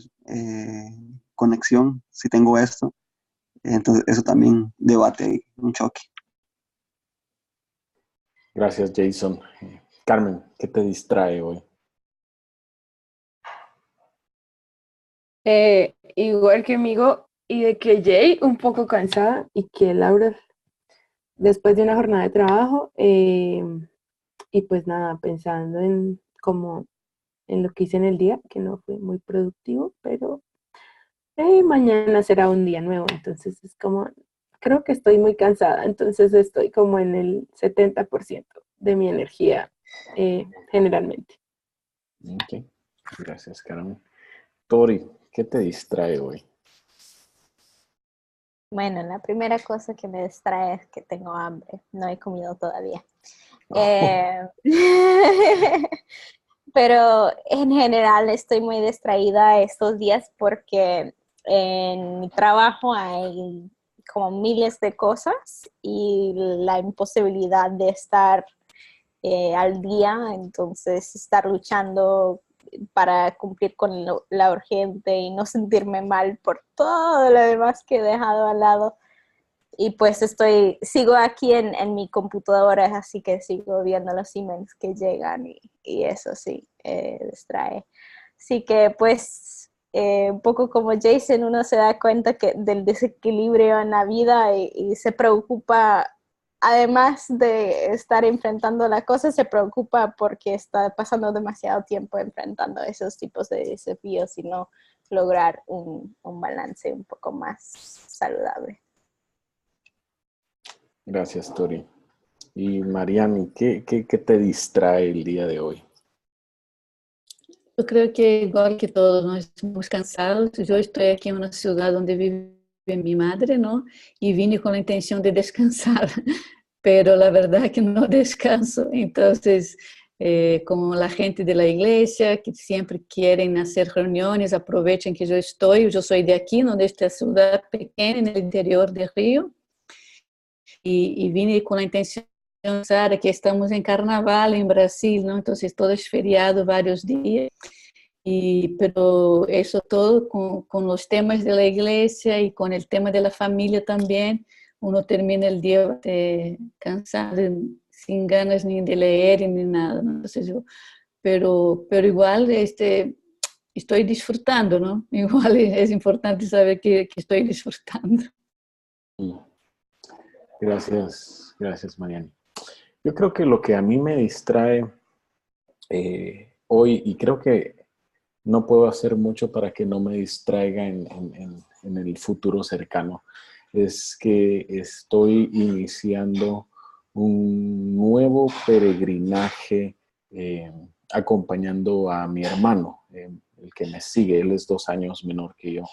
conexión si tengo esto? Entonces eso también debate, un choque. Gracias, Jason. Carmen, ¿qué te distrae hoy? Igual que amigo, y de que Jay un poco cansada y que Laura después de una jornada de trabajo y pues nada, pensando en como en lo que hice en el día, que no fue muy productivo, pero mañana será un día nuevo, entonces es como, creo que estoy muy cansada, entonces estoy como en el 70% de mi energía generalmente. Ok, gracias, Carmen. Tori, ¿qué te distrae hoy? Bueno, la primera cosa que me distrae es que tengo hambre. No he comido todavía. Pero en general estoy muy distraída estos días porque en mi trabajo hay como miles de cosas y la imposibilidad de estar al día, entonces estar luchando para cumplir con la urgente y no sentirme mal por todo lo demás que he dejado al lado. Y pues sigo aquí en mi computadora, así que sigo viendo los emails que llegan y eso sí, distrae. Así que pues un poco como Jason, uno se da cuenta del desequilibrio en la vida y se preocupa, además de estar enfrentando la cosa, se preocupa porque está pasando demasiado tiempo enfrentando esos tipos de desafíos y no lograr un balance un poco más saludable. Gracias, Tori. Y Mariani, ¿qué te distrae el día de hoy? Yo creo que igual que todos, nós estamos cansados. Yo estoy aquí en una ciudad donde vive mi madre, ¿no? Y vine con la intención de descansar, pero la verdad que no descanso. Entonces, con la gente de la iglesia, que siempre quieren hacer reuniones, aprovechen que yo soy de aquí, ¿no? De esta ciudad pequeña en el interior de Río, y vine con la intención, Sara, que estamos en carnaval en Brasil, ¿no? Entonces todo es feriado varios días, pero eso todo con los temas de la iglesia y con el tema de la familia también, uno termina el día cansado, sin ganas ni de leer ni nada, ¿no? Entonces pero igual estoy disfrutando, ¿no? Igual es importante saber que estoy disfrutando. Gracias, Mariani. Yo creo que lo que a mí me distrae hoy, y creo que no puedo hacer mucho para que no me distraiga en el futuro cercano, es que estoy iniciando un nuevo peregrinaje acompañando a mi hermano, el que me sigue. Él es 2 años menor que yo.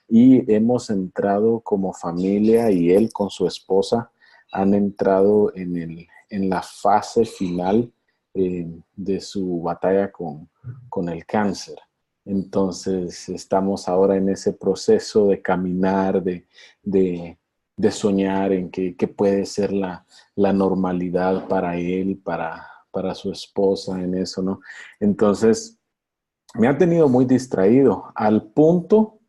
Y hemos entrado como familia, y él con su esposa han entrado en la fase final de su batalla con el cáncer. Entonces estamos ahora en ese proceso de caminar, de soñar en qué puede ser la normalidad para él, para su esposa, en eso, ¿no? Entonces me ha tenido muy distraído, al punto,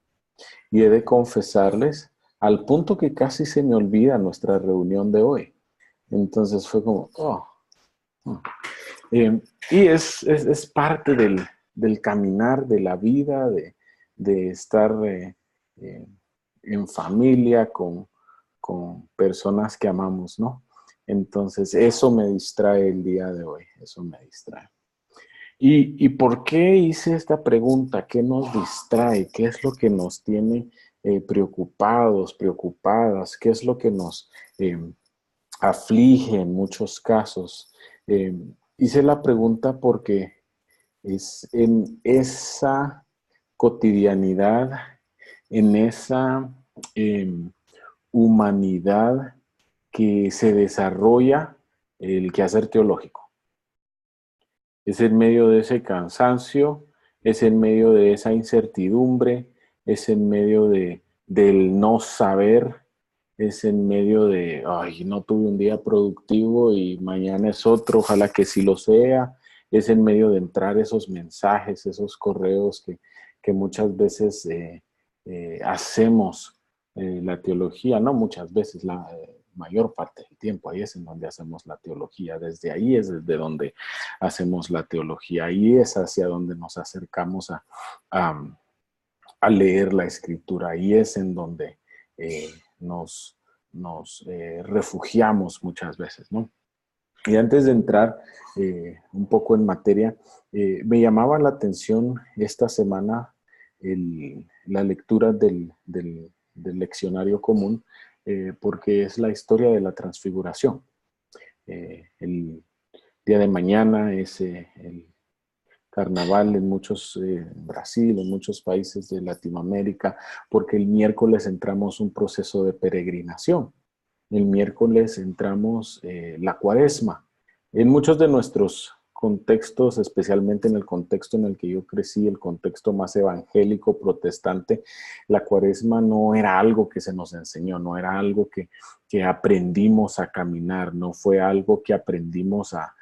y he de confesarles, al punto que casi se me olvida nuestra reunión de hoy. Entonces fue como, y es parte del caminar de la vida, de estar en familia con personas que amamos, ¿no? Entonces eso me distrae el día de hoy, eso me distrae. ¿Y por qué hice esta pregunta? ¿Qué nos distrae? ¿Qué es lo que nos tiene preocupados, preocupadas? ¿Qué es lo que nos aflige en muchos casos? Hice la pregunta porque es en esa cotidianidad, en esa humanidad que se desarrolla el quehacer teológico. Es en medio de ese cansancio, es en medio de esa incertidumbre, es en medio del no saber, es en medio de, ay, no tuve un día productivo y mañana es otro, ojalá que sí lo sea. Es en medio de entrar esos mensajes, esos correos que muchas veces hacemos la teología, no muchas veces, la mayor parte del tiempo, ahí es en donde hacemos la teología, desde ahí es desde donde hacemos la teología, ahí es hacia donde nos acercamos a leer la escritura, ahí es en donde nos refugiamos muchas veces, ¿no? Y antes de entrar un poco en materia, me llamaba la atención esta semana la lectura del leccionario común, porque es la historia de la transfiguración. El día de mañana es el carnaval en Brasil, en muchos países de Latinoamérica, porque el miércoles entramos un proceso de peregrinación. El miércoles entramos la cuaresma. En muchos de nuestros contextos, especialmente en el contexto en el que yo crecí, el contexto más evangélico, protestante, la cuaresma no era algo que se nos enseñó, no era algo que aprendimos a caminar, no fue algo que aprendimos a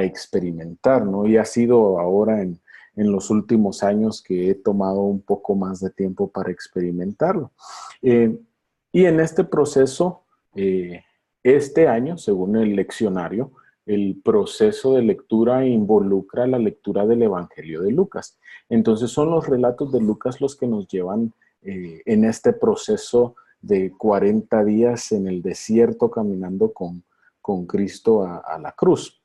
experimentar, ¿no? Y ha sido ahora en los últimos años que he tomado un poco más de tiempo para experimentarlo. Y en este proceso, este año, según el leccionario, el proceso de lectura involucra la lectura del Evangelio de Lucas. Entonces son los relatos de Lucas los que nos llevan en este proceso de 40 días en el desierto caminando con Cristo a la cruz.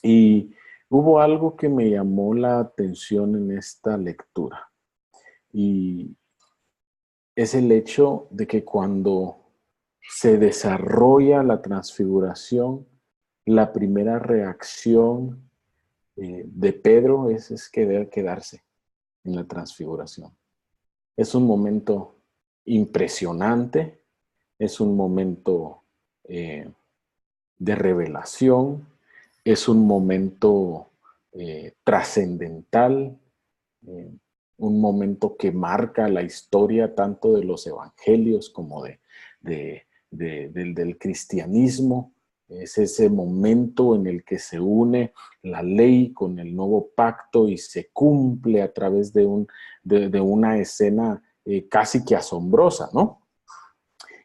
Y hubo algo que me llamó la atención en esta lectura. Y es el hecho de que cuando se desarrolla la transfiguración, la primera reacción de Pedro es querer quedarse en la transfiguración. Es un momento impresionante, es un momento de revelación, es un momento trascendental, un momento que marca la historia tanto de los evangelios como del cristianismo. Es ese momento en el que se une la ley con el nuevo pacto y se cumple a través de una escena casi que asombrosa, ¿no?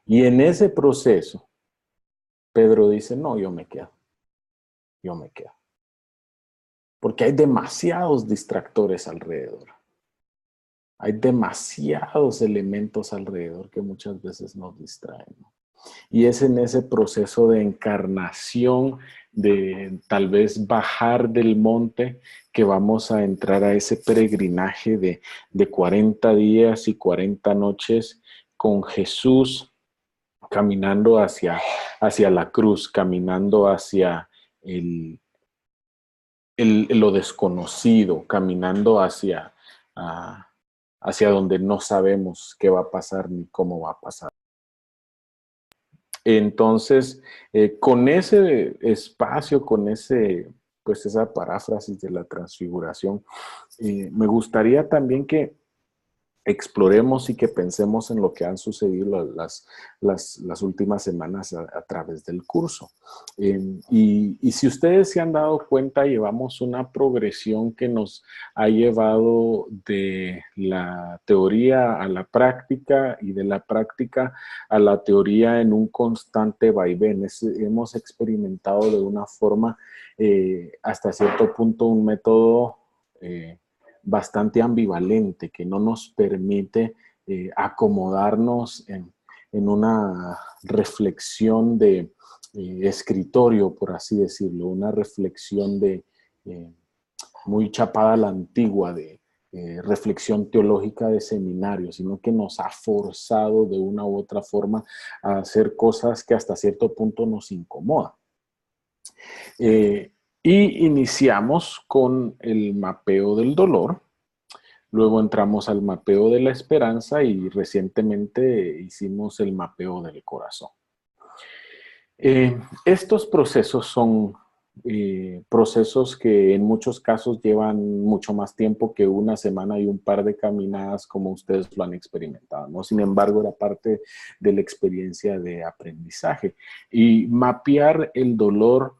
Y en ese proceso, Pedro dice, no, yo me quedo. Porque hay demasiados distractores alrededor. Hay demasiados elementos alrededor que muchas veces nos distraen, ¿no? Y es en ese proceso de encarnación, de tal vez bajar del monte, que vamos a entrar a ese peregrinaje de 40 días y 40 noches con Jesús caminando hacia la cruz, caminando hacia lo desconocido, caminando hacia donde no sabemos qué va a pasar ni cómo va a pasar. Entonces, con ese espacio, con esa paráfrasis de la transfiguración, me gustaría también que exploremos y que pensemos en lo que han sucedido las últimas semanas a través del curso. Y si ustedes se han dado cuenta, llevamos una progresión que nos ha llevado de la teoría a la práctica y de la práctica a la teoría en un constante vaivén. Hemos experimentado de una forma, hasta cierto punto, un método bastante ambivalente, que no nos permite acomodarnos en una reflexión de escritorio, por así decirlo, una reflexión muy chapada a la antigua, de reflexión teológica de seminario, sino que nos ha forzado de una u otra forma a hacer cosas que hasta cierto punto nos incomodan. Y iniciamos con el mapeo del dolor, luego entramos al mapeo de la esperanza y recientemente hicimos el mapeo del corazón. Estos procesos son procesos que en muchos casos llevan mucho más tiempo que una semana y un par de caminadas, como ustedes lo han experimentado, ¿no? Sin embargo, era parte de la experiencia de aprendizaje. Y mapear el dolor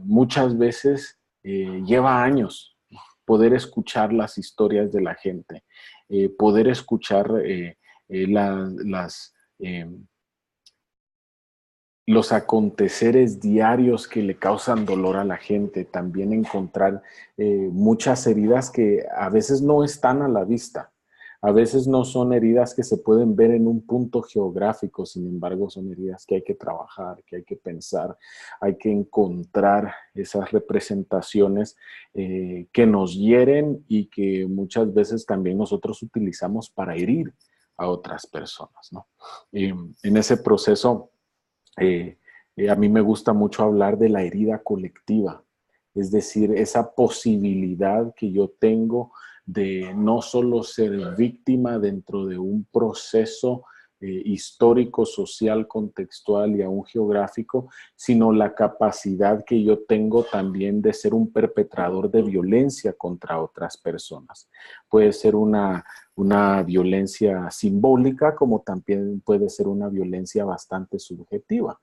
muchas veces lleva años. Poder escuchar las historias de la gente, poder escuchar los aconteceres diarios que le causan dolor a la gente, también encontrar muchas heridas que a veces no están a la vista. A veces no son heridas que se pueden ver en un punto geográfico, sin embargo son heridas que hay que trabajar, que hay que pensar, hay que encontrar esas representaciones que nos hieren y que muchas veces también nosotros utilizamos para herir a otras personas, ¿no? En ese proceso, a mí me gusta mucho hablar de la herida colectiva, es decir, esa posibilidad que yo tengo de no solo ser víctima dentro de un proceso histórico, social, contextual y aún geográfico, sino la capacidad que yo tengo también de ser un perpetrador de violencia contra otras personas. Puede ser una violencia simbólica, como también puede ser una violencia bastante subjetiva.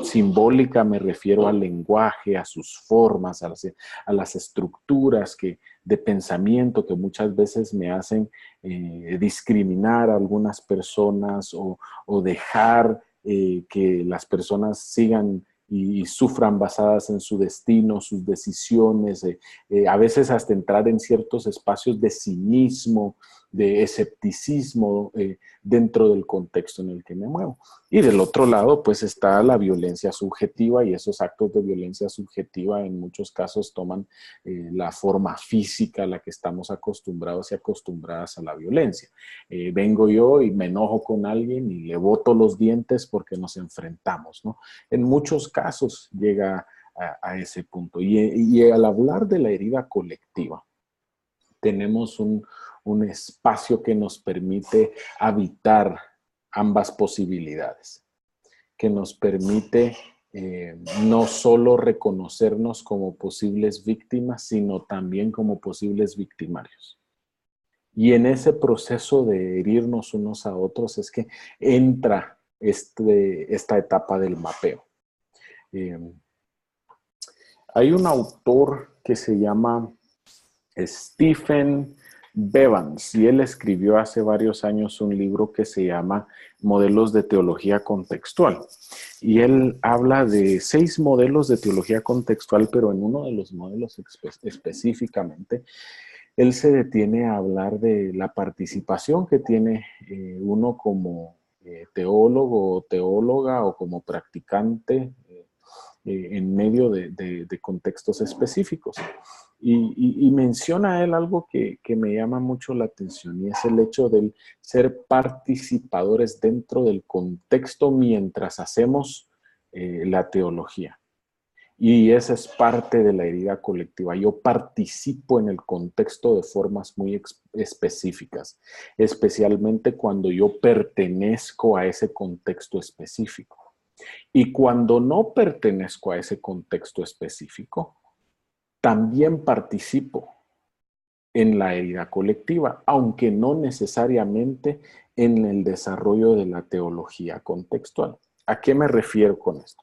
Simbólica me refiero al lenguaje, a sus formas, a las estructuras de pensamiento que muchas veces me hacen discriminar a algunas personas o dejar que las personas sigan y sufran basadas en su destino, sus decisiones, a veces hasta entrar en ciertos espacios de cinismo, de escepticismo dentro del contexto en el que me muevo. Y del otro lado, pues está la violencia subjetiva, y esos actos de violencia subjetiva en muchos casos toman la forma física a la que estamos acostumbrados y acostumbradas a la violencia. Vengo yo y me enojo con alguien y le boto los dientes porque nos enfrentamos, ¿no? En muchos casos llega a ese punto. Y al hablar de la herida colectiva, tenemos un espacio que nos permite habitar ambas posibilidades, que nos permite no solo reconocernos como posibles víctimas, sino también como posibles victimarios. Y en ese proceso de herirnos unos a otros es que entra esta etapa del mapeo. Hay un autor que se llama Stephen Bevans, y él escribió hace varios años un libro que se llama Modelos de Teología Contextual. Y él habla de 6 modelos de teología contextual, pero en uno de los modelos específicamente, él se detiene a hablar de la participación que tiene uno como teólogo o teóloga o como practicante en medio de contextos específicos. Y menciona él algo que me llama mucho la atención, y es el hecho de ser participadores dentro del contexto mientras hacemos la teología. Y esa es parte de la herida colectiva. Yo participo en el contexto de formas muy específicas, especialmente cuando yo pertenezco a ese contexto específico. Y cuando no pertenezco a ese contexto específico, también participo en la herida colectiva, aunque no necesariamente en el desarrollo de la teología contextual. ¿A qué me refiero con esto?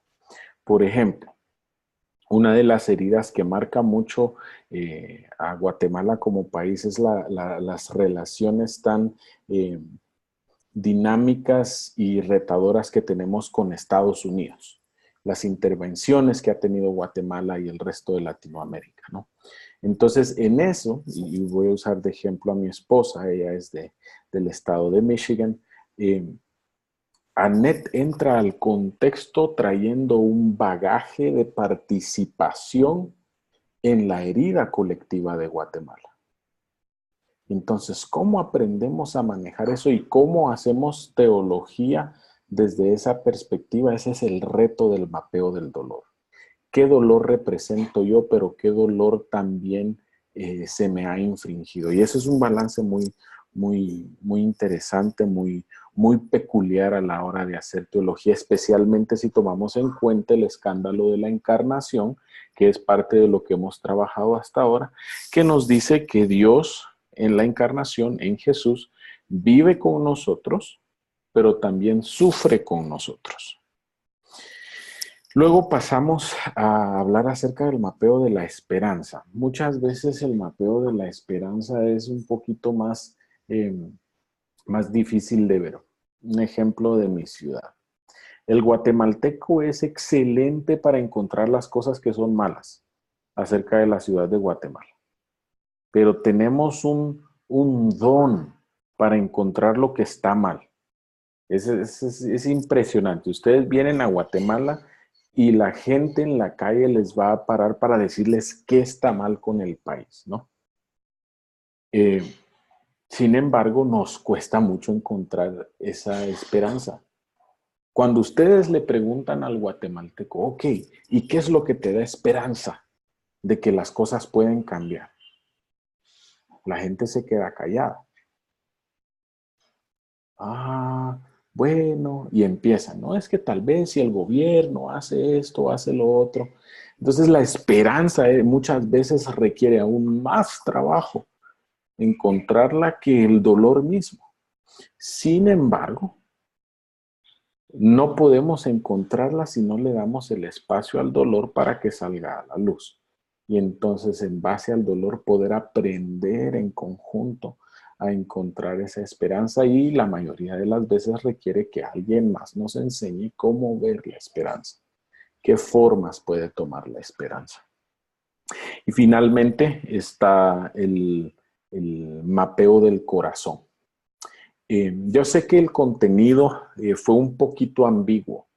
Por ejemplo, una de las heridas que marca mucho a Guatemala como país es las relaciones tan dinámicas y retadoras que tenemos con Estados Unidos, las intervenciones que ha tenido Guatemala y el resto de Latinoamérica, ¿no? Entonces, en eso, y voy a usar de ejemplo a mi esposa, ella es del estado de Michigan, Annette entra al contexto trayendo un bagaje de participación en la herida colectiva de Guatemala. Entonces, ¿cómo aprendemos a manejar eso y cómo hacemos teología desde esa perspectiva? Ese es el reto del mapeo del dolor. ¿Qué dolor represento yo, pero qué dolor también se me ha infringido? Y ese es un balance muy interesante, muy peculiar a la hora de hacer teología, especialmente si tomamos en cuenta el escándalo de la encarnación, que es parte de lo que hemos trabajado hasta ahora, que nos dice que Dios en la encarnación, en Jesús, vive con nosotros, pero también sufre con nosotros. Luego pasamos a hablar acerca del mapeo de la esperanza. Muchas veces el mapeo de la esperanza es un poquito más difícil de ver. Un ejemplo de mi ciudad. El guatemalteco es excelente para encontrar las cosas que son malas acerca de la ciudad de Guatemala. Pero tenemos un don para encontrar lo que está mal. Es impresionante. Ustedes vienen a Guatemala y la gente en la calle les va a parar para decirles qué está mal con el país, ¿no? Sin embargo, nos cuesta mucho encontrar esa esperanza. Cuando ustedes le preguntan al guatemalteco, ok, ¿y qué es lo que te da esperanza de que las cosas pueden cambiar? La gente se queda callada. Bueno, y empiezan, ¿no? Es que tal vez si el gobierno hace esto, hace lo otro. Entonces la esperanza muchas veces requiere aún más trabajo encontrarla que el dolor mismo. Sin embargo, no podemos encontrarla si no le damos el espacio al dolor para que salga a la luz. Y entonces, en base al dolor, poder aprender en conjunto a encontrar esa esperanza, y la mayoría de las veces requiere que alguien más nos enseñe cómo ver la esperanza, qué formas puede tomar la esperanza. Y finalmente está el mapeo del corazón. Yo sé que el contenido fue un poquito ambiguo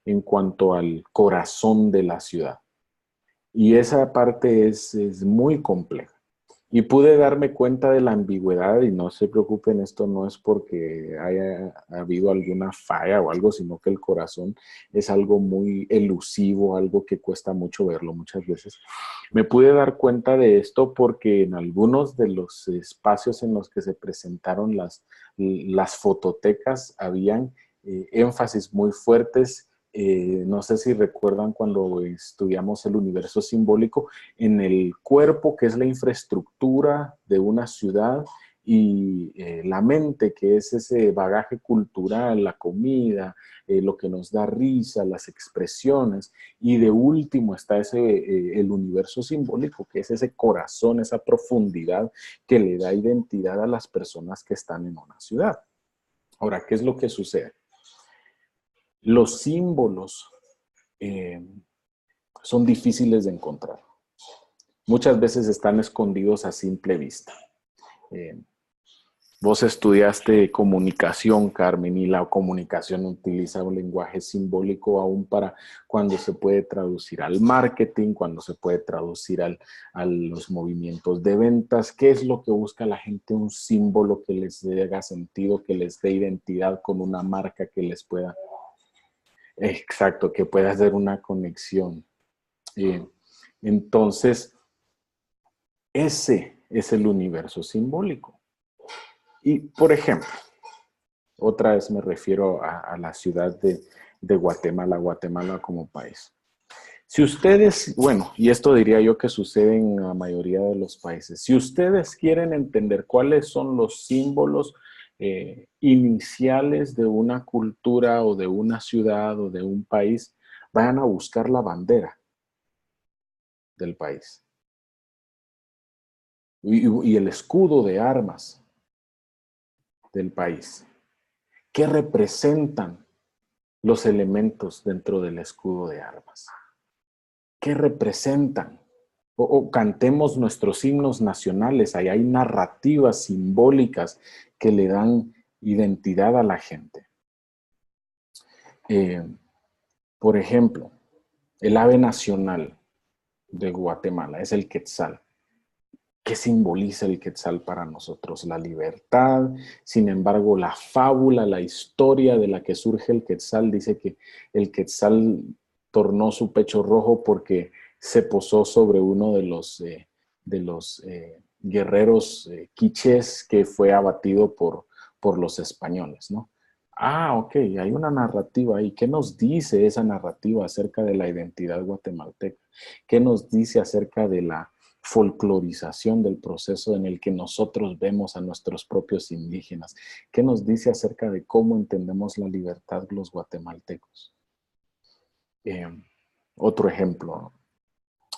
en cuanto al corazón de la ciudad. Y esa parte es muy compleja. Y pude darme cuenta de la ambigüedad, y no se preocupen, esto no es porque haya habido alguna falla o algo, sino que el corazón es algo muy elusivo, algo que cuesta mucho verlo muchas veces. Me pude dar cuenta de esto porque en algunos de los espacios en los que se presentaron las fototecas habían énfasis muy fuertes no sé si recuerdan cuando estudiamos el universo simbólico, en el cuerpo, que es la infraestructura de una ciudad, y la mente, que es ese bagaje cultural, la comida, lo que nos da risa, las expresiones, y de último está el universo simbólico, que es ese corazón, esa profundidad que le da identidad a las personas que están en una ciudad. Ahora, ¿qué es lo que sucede? Los símbolos son difíciles de encontrar. Muchas veces están escondidos a simple vista. Vos estudiaste comunicación, Carmen, y la comunicación utiliza un lenguaje simbólico aún para cuando se puede traducir al marketing, cuando se puede traducir a los movimientos de ventas. ¿Qué es lo que busca la gente? Un símbolo que les haga sentido, que les dé identidad con una marca que les pueda... Exacto, que pueda hacer una conexión. Entonces, ese es el universo simbólico. Y, por ejemplo, otra vez me refiero a la ciudad de Guatemala, Guatemala como país. Si ustedes, bueno, y esto diría yo que sucede en la mayoría de los países, si ustedes quieren entender cuáles son los símbolos iniciales de una cultura o de una ciudad o de un país, vayan a buscar la bandera del país y el escudo de armas del país. ¿Qué representan los elementos dentro del escudo de armas? ¿Qué representan? O cantemos nuestros himnos nacionales, ahí hay narrativas simbólicas que le dan identidad a la gente. Por ejemplo, el ave nacional de Guatemala es el quetzal. ¿Qué simboliza el quetzal para nosotros? La libertad. Sin embargo, la fábula, la historia de la que surge el quetzal dice que el quetzal tornó su pecho rojo porque se posó sobre uno de los guerreros quichés que fue abatido por los españoles, ¿no? Ah, ok, hay una narrativa ahí. ¿Qué nos dice esa narrativa acerca de la identidad guatemalteca? ¿Qué nos dice acerca de la folclorización del proceso en el que nosotros vemos a nuestros propios indígenas? ¿Qué nos dice acerca de cómo entendemos la libertad los guatemaltecos? Otro ejemplo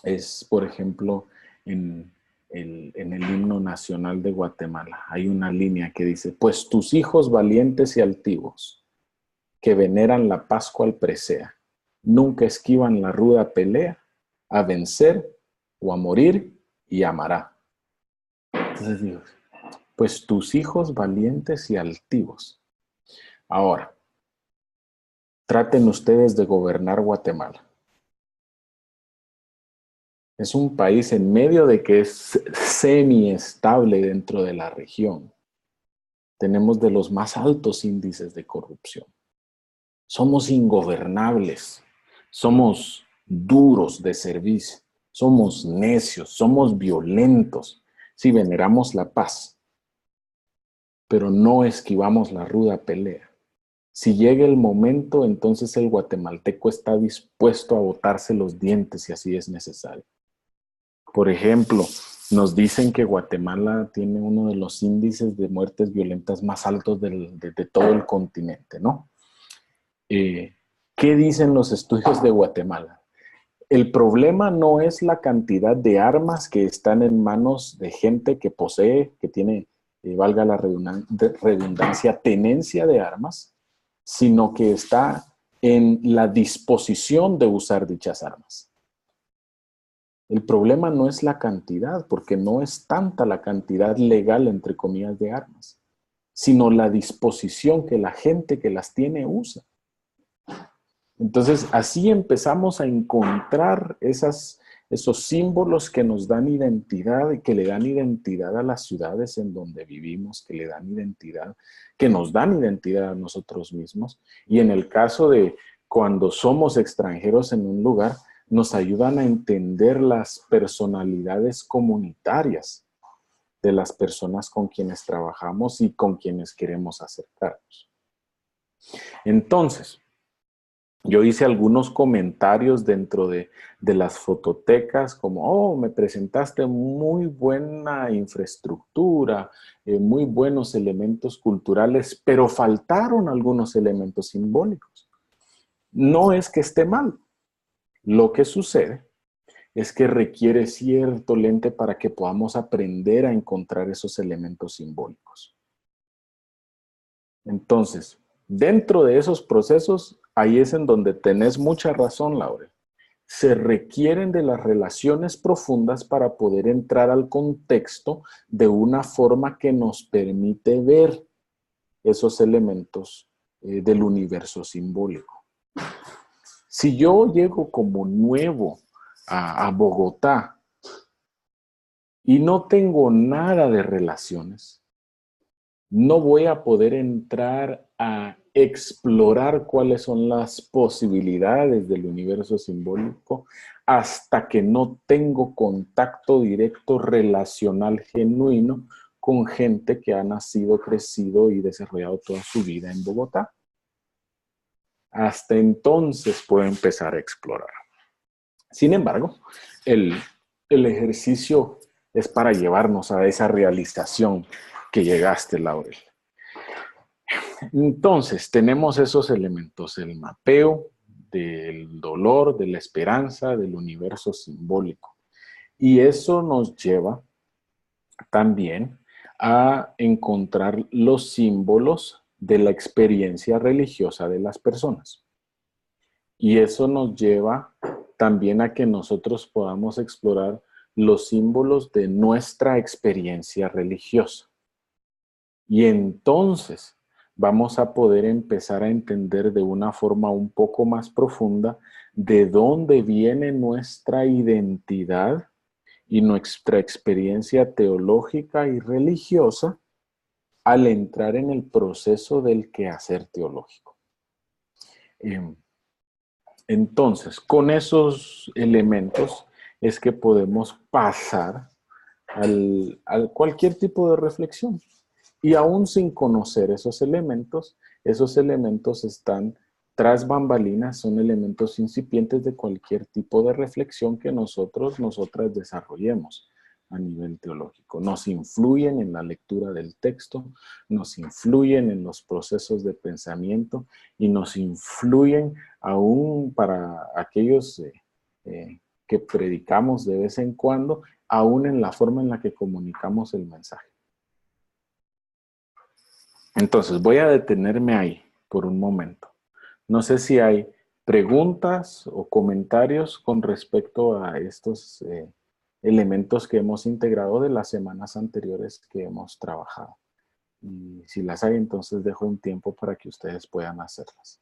es, por ejemplo, en el himno nacional de Guatemala hay una línea que dice: pues tus hijos valientes y altivos, que veneran la Pascua al presea, nunca esquivan la ruda pelea, a vencer o a morir y amará. Entonces digo, pues tus hijos valientes y altivos. Ahora, traten ustedes de gobernar Guatemala. Es un país en medio de que es semiestable dentro de la región. Tenemos de los más altos índices de corrupción. Somos ingobernables. Somos duros de servicio. Somos necios. Somos violentos. Si veneramos la paz, pero no esquivamos la ruda pelea. Si llega el momento, entonces el guatemalteco está dispuesto a botarse los dientes si así es necesario. Por ejemplo, nos dicen que Guatemala tiene uno de los índices de muertes violentas más altos de todo el continente, ¿no? ¿Qué dicen los estudios de Guatemala? El problema no es la cantidad de armas que están en manos de gente que posee, que tiene, valga la redundancia, tenencia de armas, sino que está en la disposición de usar dichas armas. El problema no es la cantidad, porque no es tanta la cantidad legal, entre comillas, de armas, sino la disposición que la gente que las tiene usa. Entonces, así empezamos a encontrar esos símbolos que nos dan identidad y que le dan identidad a las ciudades en donde vivimos, que le dan identidad, que nos dan identidad a nosotros mismos. Y en el caso de cuando somos extranjeros en un lugar, nos ayudan a entender las personalidades comunitarias de las personas con quienes trabajamos y con quienes queremos acercarnos. Entonces, Yo hice algunos comentarios dentro de las fototecas, como, oh, me presentaste muy buena infraestructura, muy buenos elementos culturales, pero faltaron algunos elementos simbólicos. No es que esté mal. Lo que sucede es que requiere cierto lente para que podamos aprender a encontrar esos elementos simbólicos. Entonces, dentro de esos procesos, ahí es en donde tenés mucha razón, Laurel. Se requieren de las relaciones profundas para poder entrar al contexto de una forma que nos permite ver esos elementos del universo simbólico. Si yo llego como nuevo a Bogotá y no tengo nada de relaciones, no voy a poder entrar a explorar cuáles son las posibilidades del universo simbólico hasta que no tengo contacto directo relacional genuino con gente que ha nacido, crecido y desarrollado toda su vida en Bogotá. Hasta entonces puedo empezar a explorar. Sin embargo, el ejercicio es para llevarnos a esa realización que llegaste, Laurel. Entonces, tenemos esos elementos, el mapeo del dolor, de la esperanza, del universo simbólico. Y eso nos lleva también a encontrar los símbolos de la experiencia religiosa de las personas. Y eso nos lleva también a que nosotros podamos explorar los símbolos de nuestra experiencia religiosa. Y entonces vamos a poder empezar a entender de una forma un poco más profunda de dónde viene nuestra identidad y nuestra experiencia teológica y religiosa al entrar en el proceso del quehacer teológico. Entonces, con esos elementos es que podemos pasar a cualquier tipo de reflexión. Y aún sin conocer esos elementos están tras bambalinas, son elementos incipientes de cualquier tipo de reflexión que nosotras desarrollemos a nivel teológico. Nos influyen en la lectura del texto, nos influyen en los procesos de pensamiento y nos influyen aún para aquellos que predicamos de vez en cuando, aún en la forma en la que comunicamos el mensaje. Entonces, voy a detenerme ahí por un momento. No sé si hay preguntas o comentarios con respecto a estos elementos que hemos integrado de las semanas anteriores que hemos trabajado. Y si las hay, entonces dejo un tiempo para que ustedes puedan hacerlas.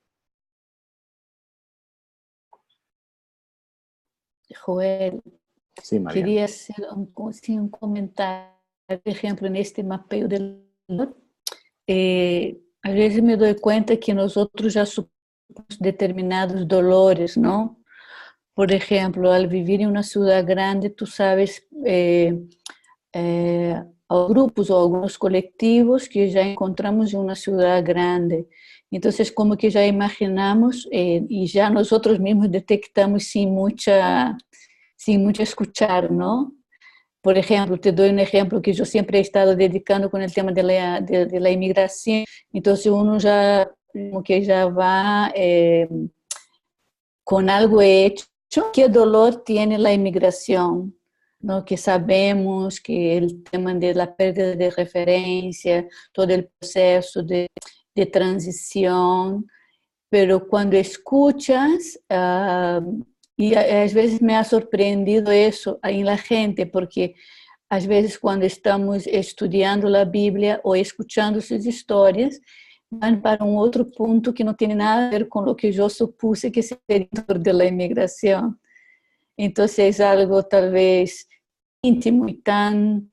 Joel, Sí, Mariana. quería hacer un comentario, por ejemplo, en este mapeo del dolor. Às vezes me dou conta que nós outros já supomos determinados dolores, não? Por exemplo, ao viver em uma cidade grande, tu sabes, há grupos ou alguns coletivos que já encontramos em uma cidade grande. Então, como que já imaginamos e já nós outros mesmos detectamos sem muita escuchar, não? Por ejemplo, te doy un ejemplo que yo siempre he estado dedicando con el tema de la inmigración. Entonces uno ya, como que ya va con algo hecho. ¿Qué dolor tiene la inmigración? ¿No? Que sabemos que el tema de la pérdida de referencia, todo el proceso de transición, pero cuando escuchas... Y a veces me ha sorprendido eso en la gente, porque a veces cuando estamos estudiando la Biblia o escuchando sus historias, van para un otro punto que no tiene nada que ver con lo que yo supuse que sería de la inmigración. Entonces es algo tal vez íntimo y tan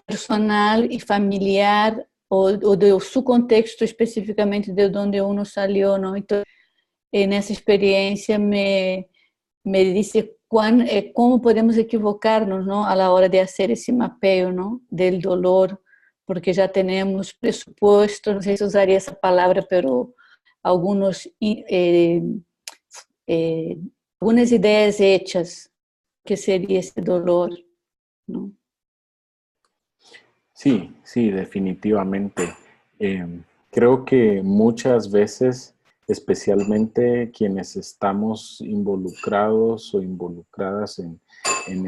personal y familiar, o de su contexto específicamente de donde uno salió, ¿no? Entonces, en esa experiencia me dice cómo podemos equivocarnos, ¿no? A la hora de hacer ese mapeo, ¿no? Del dolor, porque ya tenemos presupuesto, no sé si usaría esa palabra, pero algunos algunas ideas hechas, que sería ese dolor, ¿no? Sí, sí, definitivamente. Creo que muchas veces, especialmente quienes estamos involucrados o involucradas en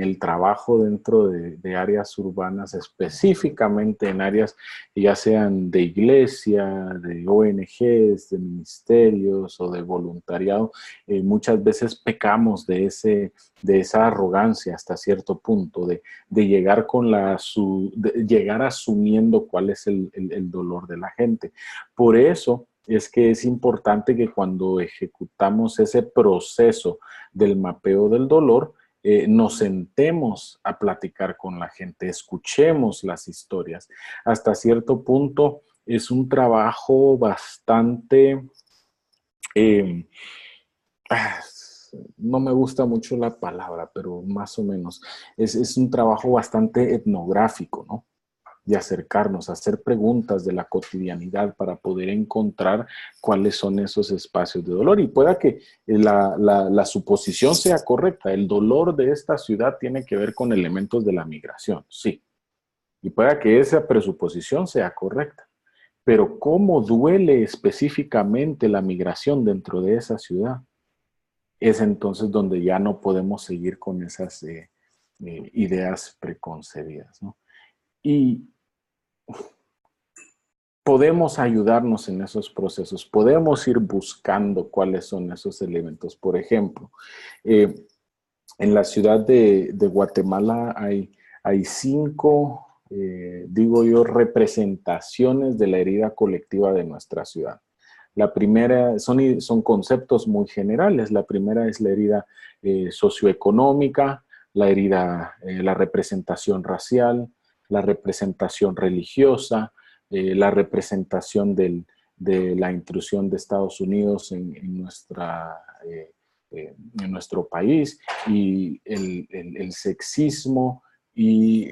el trabajo dentro de áreas urbanas, específicamente en áreas ya sean de iglesia, de ONGs, de ministerios o de voluntariado, muchas veces pecamos de esa arrogancia hasta cierto punto, de llegar de llegar asumiendo cuál es el dolor de la gente. Por eso es que es importante que cuando ejecutamos ese proceso del mapeo del dolor, nos sentemos a platicar con la gente, escuchemos las historias. Hasta cierto punto es un trabajo bastante... no me gusta mucho la palabra, pero más o menos. Es un trabajo bastante etnográfico, ¿no? De acercarnos, hacer preguntas de la cotidianidad para poder encontrar cuáles son esos espacios de dolor. Y pueda que la suposición sea correcta. El dolor de esta ciudad tiene que ver con elementos de la migración, sí. Y pueda que esa presuposición sea correcta. Pero ¿cómo duele específicamente la migración dentro de esa ciudad? Es entonces donde ya no podemos seguir con esas ideas preconcebidas, ¿no? Y podemos ayudarnos en esos procesos, podemos ir buscando cuáles son esos elementos. Por ejemplo, en la ciudad de Guatemala hay 5, digo yo, representaciones de la herida colectiva de nuestra ciudad. La primera son conceptos muy generales. La primera es la herida socioeconómica, la herida, la representación racial, la representación religiosa, la representación de la intrusión de Estados Unidos en nuestro país, y el sexismo y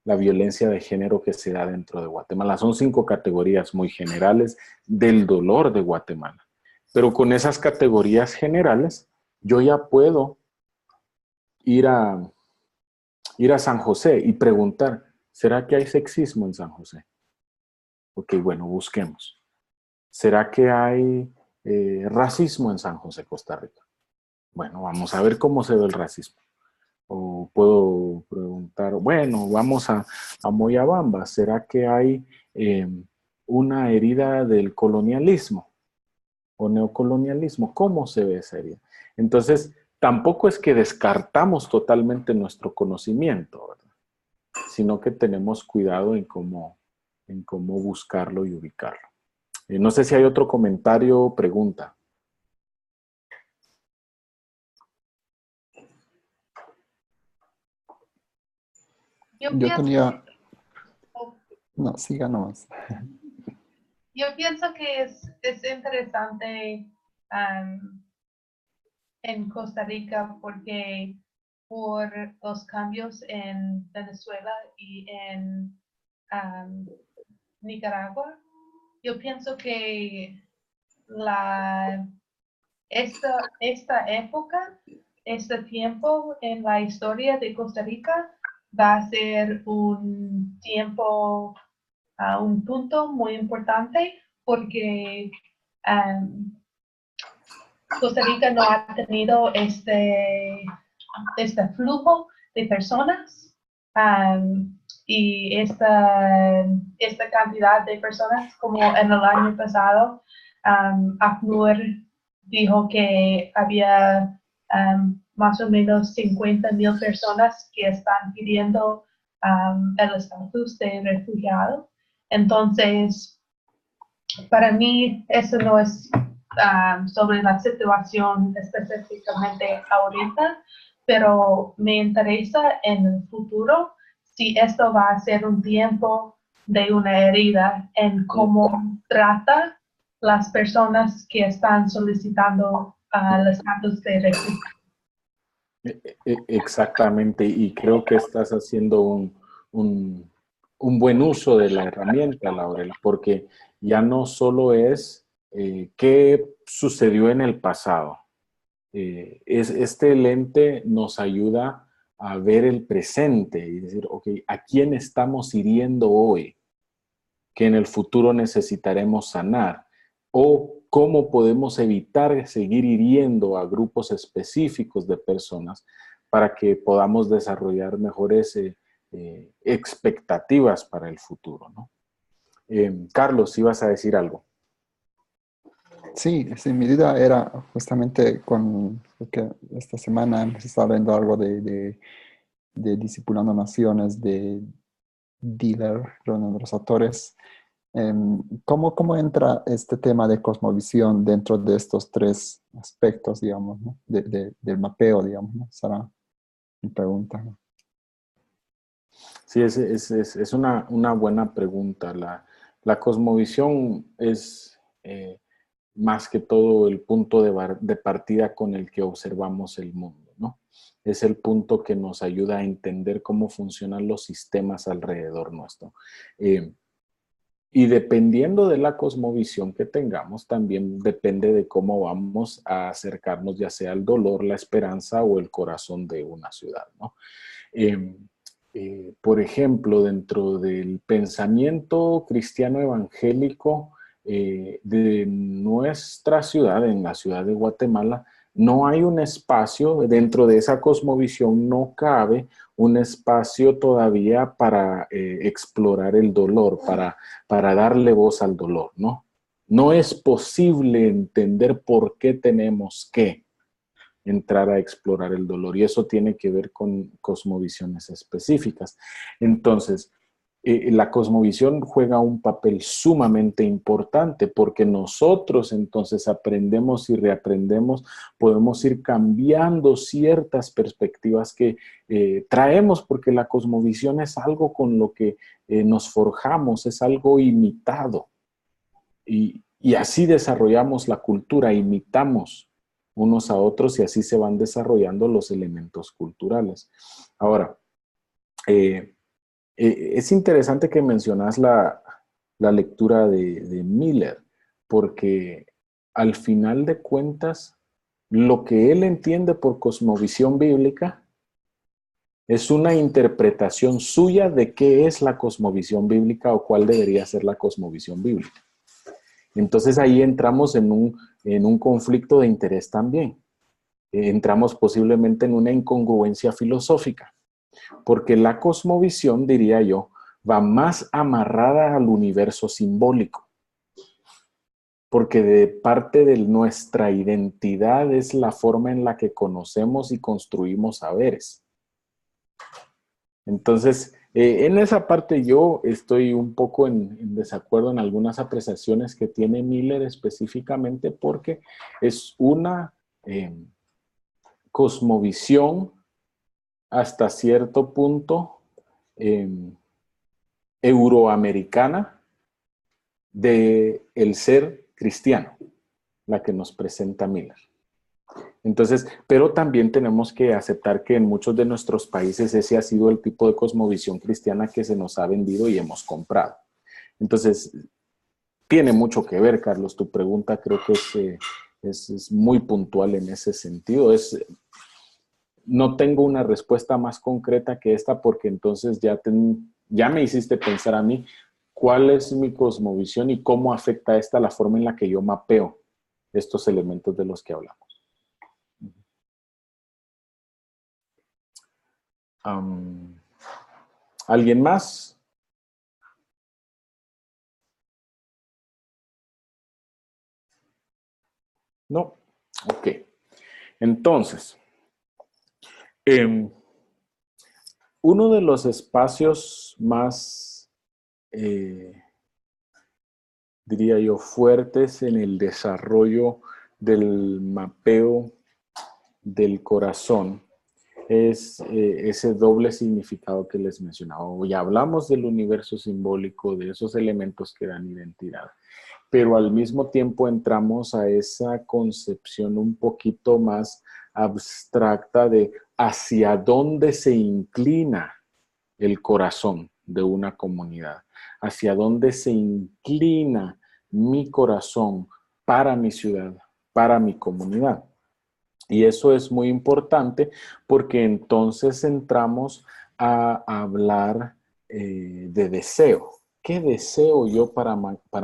la violencia de género que se da dentro de Guatemala. Son 5 categorías muy generales del dolor de Guatemala. Pero con esas categorías generales, yo ya puedo ir a San José y preguntar, ¿será que hay sexismo en San José? Ok, bueno, busquemos. ¿Será que hay racismo en San José, Costa Rica? Bueno, vamos a ver cómo se ve el racismo. O puedo preguntar, bueno, vamos a Moyabamba, ¿será que hay una herida del colonialismo o neocolonialismo? ¿Cómo se ve esa herida? Entonces, tampoco es que descartamos totalmente nuestro conocimiento, ¿verdad? Sino que tenemos cuidado en cómo buscarlo y ubicarlo. No sé si hay otro comentario o pregunta. Yo tenía... No, siga nomás. Yo pienso que es interesante en Costa Rica porque por los cambios en Venezuela y en Nicaragua, yo pienso que esta época, este tiempo en la historia de Costa Rica va a ser un tiempo, un punto muy importante porque Costa Rica no ha tenido este flujo de personas y esta cantidad de personas como en el año pasado. ACNUR dijo que había más o menos 50,000 personas que están pidiendo el estatus de refugiado. Entonces, para mí, eso no es sobre la situación específicamente ahorita, pero me interesa en el futuro si esto va a ser un tiempo de una herida en cómo trata las personas que están solicitando el estatus de refugio. Exactamente, y creo que estás haciendo un buen uso de la herramienta, Laurela, porque ya no solo es qué sucedió en el pasado, este lente nos ayuda a ver el presente y decir, ok, ¿a quién estamos hiriendo hoy que en el futuro necesitaremos sanar? O cómo podemos evitar seguir hiriendo a grupos específicos de personas para que podamos desarrollar mejores expectativas para el futuro, ¿no? Carlos, ¿ibas a decir algo? Sí, mi duda era justamente porque esta semana hemos estado viendo algo de Discipulando Naciones, de Diller, uno de los autores. ¿Cómo entra este tema de cosmovisión dentro de estos tres aspectos, digamos, ¿no? Del mapeo, digamos, ¿no? Será mi pregunta, ¿no? Sí, es una buena pregunta. La cosmovisión es más que todo el punto de partida con el que observamos el mundo, ¿no? Es el punto que nos ayuda a entender cómo funcionan los sistemas alrededor nuestro. Y dependiendo de la cosmovisión que tengamos, también depende de cómo vamos a acercarnos ya sea al dolor, la esperanza o el corazón de una ciudad, ¿no? Por ejemplo, dentro del pensamiento cristiano evangélico de nuestra ciudad, en la ciudad de Guatemala, no hay un espacio, dentro de esa cosmovisión no cabe un espacio todavía para explorar el dolor, para darle voz al dolor, ¿no? No es posible entender por qué tenemos que entrar a explorar el dolor, y eso tiene que ver con cosmovisiones específicas. Entonces, la cosmovisión juega un papel sumamente importante porque nosotros entonces aprendemos y reaprendemos, podemos ir cambiando ciertas perspectivas que traemos, porque la cosmovisión es algo con lo que nos forjamos, es algo imitado, y así desarrollamos la cultura, imitamos unos a otros y así se van desarrollando los elementos culturales. Ahora, es interesante que mencionas la lectura de Miller, porque al final de cuentas, lo que él entiende por cosmovisión bíblica es una interpretación suya de qué es la cosmovisión bíblica o cuál debería ser la cosmovisión bíblica. Entonces ahí entramos en un conflicto de interés también. Entramos posiblemente en una incongruencia filosófica, porque la cosmovisión, diría yo, va más amarrada al universo simbólico, porque de parte de nuestra identidad es la forma en la que conocemos y construimos saberes. Entonces, en esa parte yo estoy un poco en desacuerdo en algunas apreciaciones que tiene Miller específicamente, porque es una cosmovisión hasta cierto punto euroamericana de el ser cristiano, la que nos presenta Miller. Entonces, pero también tenemos que aceptar que en muchos de nuestros países ese ha sido el tipo de cosmovisión cristiana que se nos ha vendido y hemos comprado. Entonces, tiene mucho que ver, Carlos. Tu pregunta creo que es muy puntual en ese sentido. No tengo una respuesta más concreta que esta, porque entonces ya me hiciste pensar a mí cuál es mi cosmovisión y cómo afecta esta la forma en la que yo mapeo estos elementos de los que hablamos. ¿Alguien más? No. Ok. Entonces, uno de los espacios más, diría yo, fuertes en el desarrollo del mapeo del corazón es ese doble significado que les mencionaba. Hoy hablamos del universo simbólico, de esos elementos que dan identidad, pero al mismo tiempo entramos a esa concepción un poquito más abstracta de hacia dónde se inclina el corazón de una comunidad, hacia dónde se inclina mi corazón para mi ciudad, para mi comunidad. Y eso es muy importante porque entonces entramos a hablar de deseo. ¿Qué deseo yo para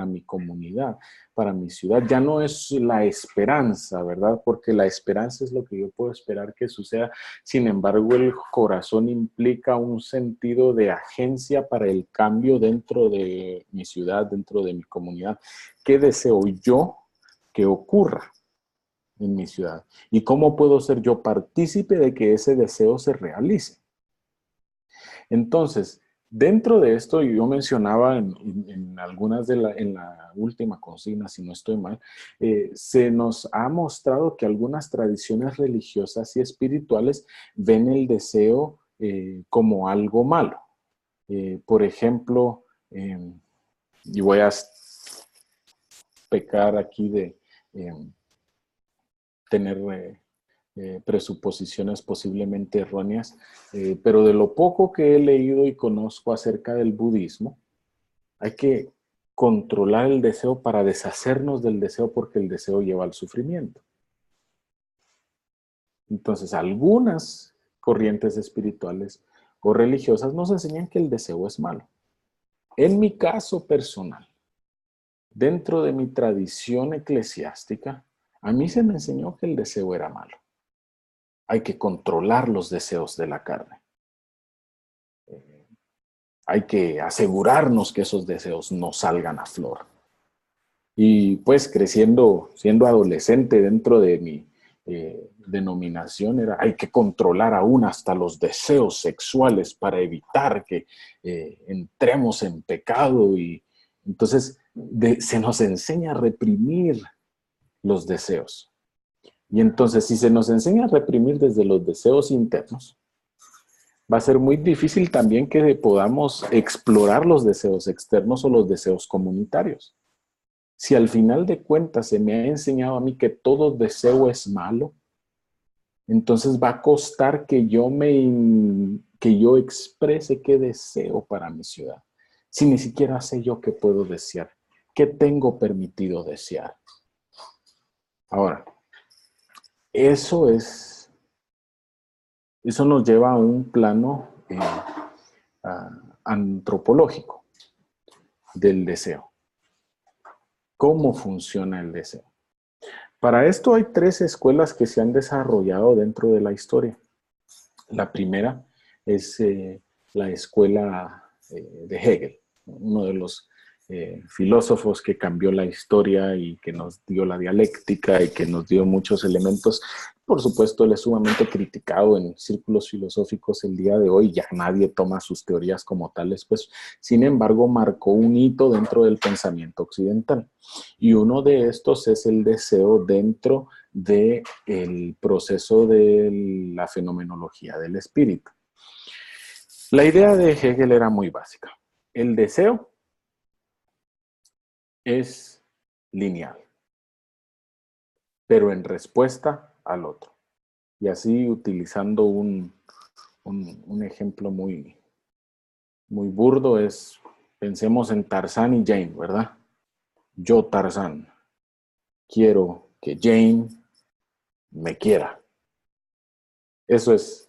mi comunidad, para mi ciudad? Ya no es la esperanza, ¿verdad? Porque la esperanza es lo que yo puedo esperar que suceda. Sin embargo, el corazón implica un sentido de agencia para el cambio dentro de mi ciudad, dentro de mi comunidad. ¿Qué deseo yo que ocurra en mi ciudad? ¿Y cómo puedo ser yo partícipe de que ese deseo se realice? Entonces, dentro de esto, yo mencionaba en algunas en la última consigna, si no estoy mal, se nos ha mostrado que algunas tradiciones religiosas y espirituales ven el deseo como algo malo. Por ejemplo, y voy a pecar aquí de tener presuposiciones posiblemente erróneas, pero de lo poco que he leído y conozco acerca del budismo, hay que controlar el deseo para deshacernos del deseo, porque el deseo lleva al sufrimiento. Entonces, algunas corrientes espirituales o religiosas nos enseñan que el deseo es malo. En mi caso personal, dentro de mi tradición eclesiástica, a mí se me enseñó que el deseo era malo. Hay que controlar los deseos de la carne. Hay que asegurarnos que esos deseos no salgan a flor. Y pues creciendo, siendo adolescente dentro de mi denominación, hay que controlar aún hasta los deseos sexuales para evitar que entremos en pecado. Y entonces se nos enseña a reprimir los deseos. Y entonces, si se nos enseña a reprimir desde los deseos internos, va a ser muy difícil también que podamos explorar los deseos externos o los deseos comunitarios. Si al final de cuentas se me ha enseñado a mí que todo deseo es malo, entonces va a costar que yo exprese qué deseo para mi ciudad. Si ni siquiera sé yo qué puedo desear, qué tengo permitido desear. Ahora, eso nos lleva a un plano antropológico del deseo. ¿Cómo funciona el deseo? Para esto hay 3 escuelas que se han desarrollado dentro de la historia. La primera es la escuela de Hegel, uno de los filósofos que cambió la historia y que nos dio la dialéctica y que nos dio muchos elementos. Por supuesto, él es sumamente criticado en círculos filosóficos el día de hoy. Ya nadie toma sus teorías como tales, pues, sin embargo, marcó un hito dentro del pensamiento occidental. Y uno de estos es el deseo dentro del proceso de la fenomenología del espíritu. La idea de Hegel era muy básica. El deseo es lineal, pero en respuesta al otro. Y así, utilizando un ejemplo muy burdo, pensemos en Tarzán y Jane, ¿verdad? Yo, Tarzán, quiero que Jane me quiera. Eso es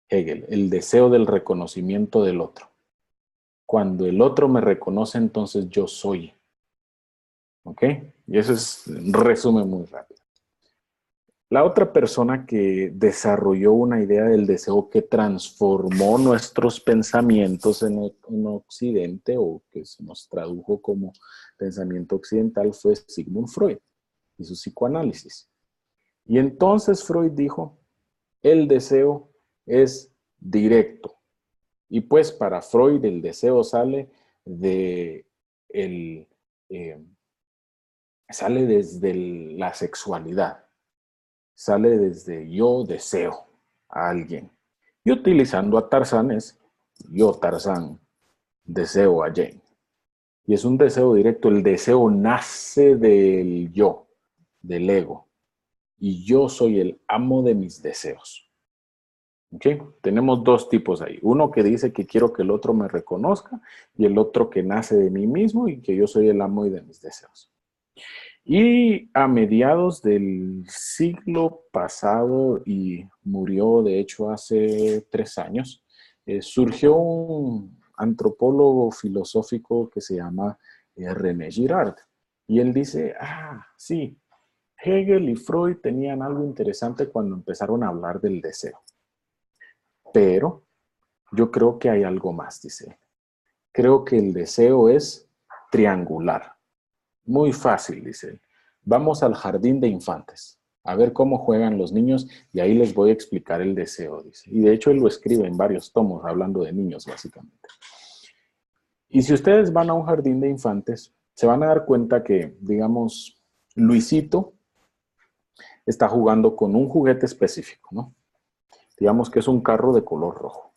Hegel, el deseo del reconocimiento del otro. Cuando el otro me reconoce, entonces yo soy. ¿Ok? Y eso es un resumen muy rápido. La otra persona que desarrolló una idea del deseo que transformó nuestros pensamientos en Occidente, o que se nos tradujo como pensamiento occidental, fue Sigmund Freud y su psicoanálisis. Y entonces Freud dijo, el deseo es directo. Y pues para Freud el deseo sale desde la sexualidad. Sale desde yo deseo a alguien. Y utilizando a Tarzán es yo, Tarzán, deseo a Jane. Y es un deseo directo. El deseo nace del yo, del ego. Y yo soy el amo de mis deseos. ¿Ok? Tenemos 2 tipos ahí. Uno que dice que quiero que el otro me reconozca y el otro que nace de mí mismo y que yo soy el amo de mis deseos. Y a mediados del siglo pasado, y murió de hecho hace 3 años, surgió un antropólogo filosófico que se llama René Girard. Y él dice, sí, Hegel y Freud tenían algo interesante cuando empezaron a hablar del deseo. Pero yo creo que hay algo más, dice. Creo que el deseo es triangular. Muy fácil, dice él. Vamos al jardín de infantes, a ver cómo juegan los niños y ahí les voy a explicar el deseo, dice. Y de hecho él lo escribe en varios tomos hablando de niños, básicamente. Y si ustedes van a un jardín de infantes, se van a dar cuenta que, digamos, Luisito está jugando con un juguete específico, ¿no? Digamos que es un carro de color rojo.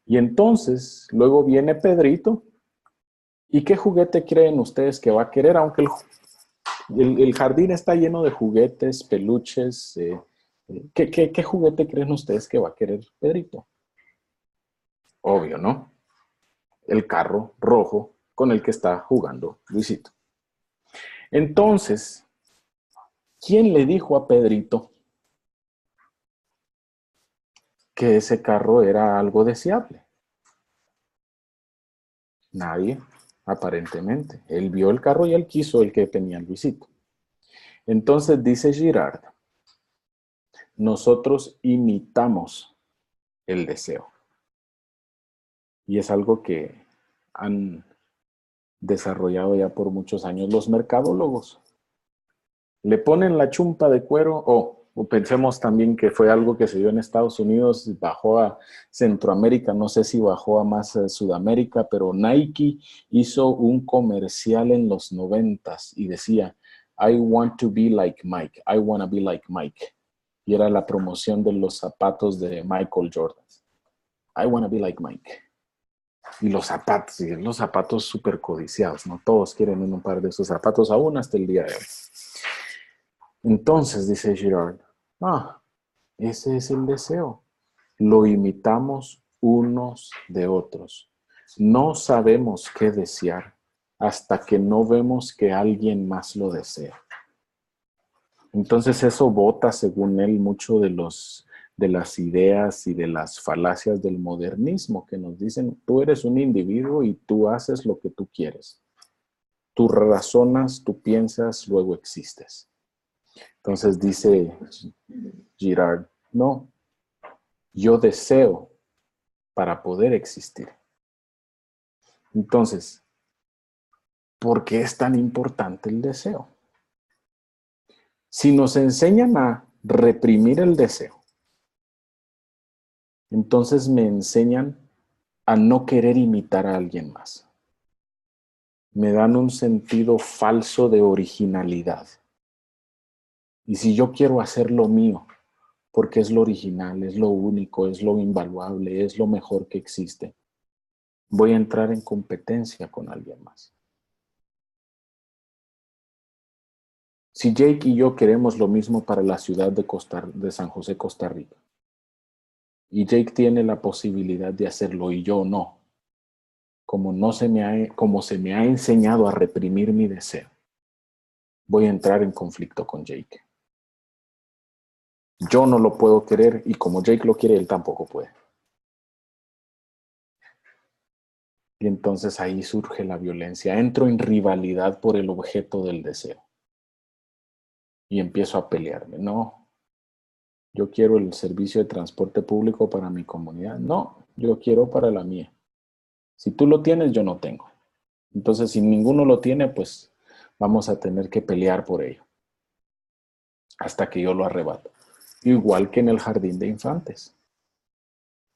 Y entonces, luego viene Pedrito. ¿Y qué juguete creen ustedes que va a querer? Aunque el jardín está lleno de juguetes, peluches. ¿Qué juguete creen ustedes que va a querer Pedrito? Obvio, ¿no? El carro rojo con el que está jugando Luisito. Entonces, ¿quién le dijo a Pedrito que ese carro era algo deseable? Nadie, aparentemente. Él vio el carro y él quiso el que tenía Luisito. Entonces dice Girard, nosotros imitamos el deseo. Y es algo que han desarrollado ya por muchos años los mercadólogos. Le ponen la chumpa de cuero, o pensemos también que fue algo que se dio en Estados Unidos, bajó a Centroamérica, no sé si bajó a más Sudamérica, pero Nike hizo un comercial en los 90s y decía, I want to be like Mike, I want to be like Mike. Y era la promoción de los zapatos de Michael Jordan. I want to be like Mike. Y los zapatos súper codiciados, ¿no? Todos quieren un par de esos zapatos, aún hasta el día de hoy. Entonces, dice Girard, ese es el deseo. Lo imitamos unos de otros. No sabemos qué desear hasta que no vemos que alguien más lo desea. Entonces eso bota, según él, mucho de las ideas y de las falacias del modernismo que nos dicen, tú eres un individuo y tú haces lo que tú quieres. Tú razonas, tú piensas, luego existes. Entonces dice Girard, no, yo deseo para poder existir. Entonces, ¿por qué es tan importante el deseo? Si nos enseñan a reprimir el deseo, entonces me enseñan a no querer imitar a alguien más. Me dan un sentido falso de originalidad. Y si yo quiero hacer lo mío, porque es lo original, es lo único, es lo invaluable, es lo mejor que existe, voy a entrar en competencia con alguien más. Si Jake y yo queremos lo mismo para la ciudad de San José, Costa Rica, y Jake tiene la posibilidad de hacerlo y yo no, como se me ha enseñado a reprimir mi deseo, voy a entrar en conflicto con Jake. Yo no lo puedo querer y como Jake lo quiere, él tampoco puede. Y entonces ahí surge la violencia. Entro en rivalidad por el objeto del deseo. Y empiezo a pelearme. No, yo quiero el servicio de transporte público para mi comunidad. No, yo quiero para la mía. Si tú lo tienes, yo no tengo. Entonces, si ninguno lo tiene, pues vamos a tener que pelear por ello. Hasta que yo lo arrebato. Igual que en el jardín de infantes.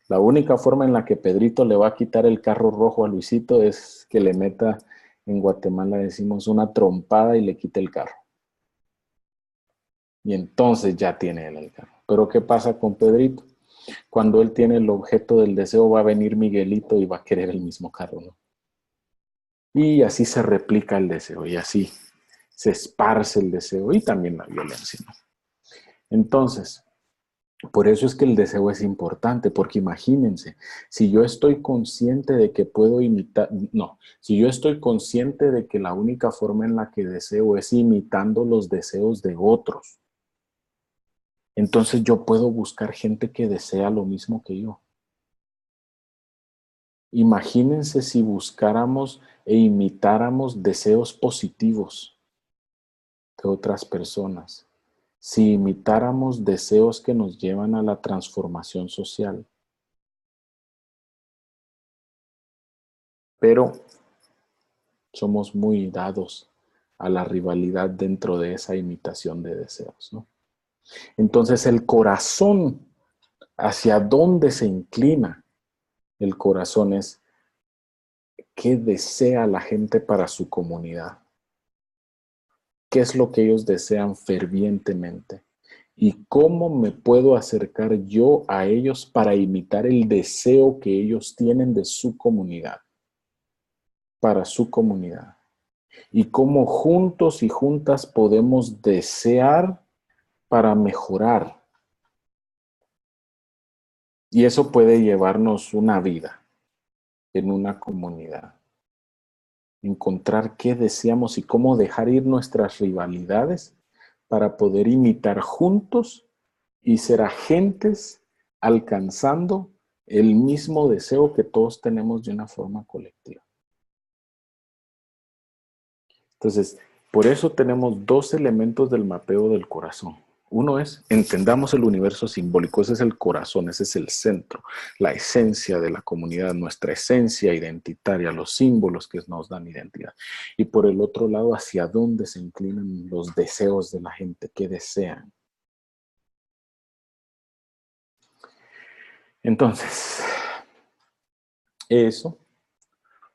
La única forma en la que Pedrito le va a quitar el carro rojo a Luisito es que le meta, en Guatemala decimos, una trompada y le quite el carro. Y entonces ya tiene él el carro. Pero ¿qué pasa con Pedrito? Cuando él tiene el objeto del deseo, va a venir Miguelito y va a querer el mismo carro, ¿no? Y así se replica el deseo y así se esparce el deseo y también la violencia, ¿no? Entonces, Por eso es que el deseo es importante, porque imagínense, si yo estoy consciente de que puedo imitar, no, si yo estoy consciente de que la única forma en la que deseo es imitando los deseos de otros, entonces yo puedo buscar gente que desea lo mismo que yo. Imagínense si buscáramos e imitáramos deseos positivos de otras personas, si imitáramos deseos que nos llevan a la transformación social. Pero somos muy dados a la rivalidad dentro de esa imitación de deseos, ¿no? Entonces el corazón, ¿hacia dónde se inclina? El corazón es qué desea la gente para su comunidad. ¿Qué es lo que ellos desean fervientemente? ¿Y cómo me puedo acercar yo a ellos para imitar el deseo que ellos tienen de su comunidad? Para su comunidad. Y cómo juntos y juntas podemos desear para mejorar. Y eso puede llevarnos una vida en una comunidad. Encontrar qué deseamos y cómo dejar ir nuestras rivalidades para poder imitar juntos y ser agentes alcanzando el mismo deseo que todos tenemos de una forma colectiva. Entonces, por eso tenemos dos elementos del mapeo del corazón. Uno es, entendamos el universo simbólico, ese es el corazón, ese es el centro, la esencia de la comunidad, nuestra esencia identitaria, los símbolos que nos dan identidad. Y por el otro lado, hacia dónde se inclinan los deseos de la gente, qué desean. Entonces, eso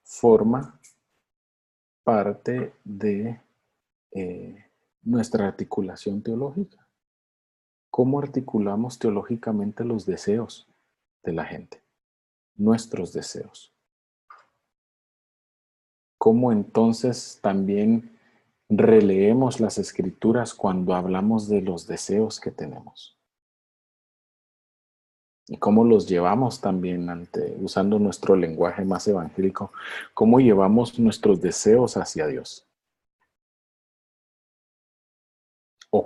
forma parte de nuestra articulación teológica. ¿Cómo articulamos teológicamente los deseos de la gente? Nuestros deseos. ¿Cómo entonces también releemos las escrituras cuando hablamos de los deseos que tenemos? Y cómo los llevamos también usando nuestro lenguaje más evangélico, cómo llevamos nuestros deseos hacia Dios. O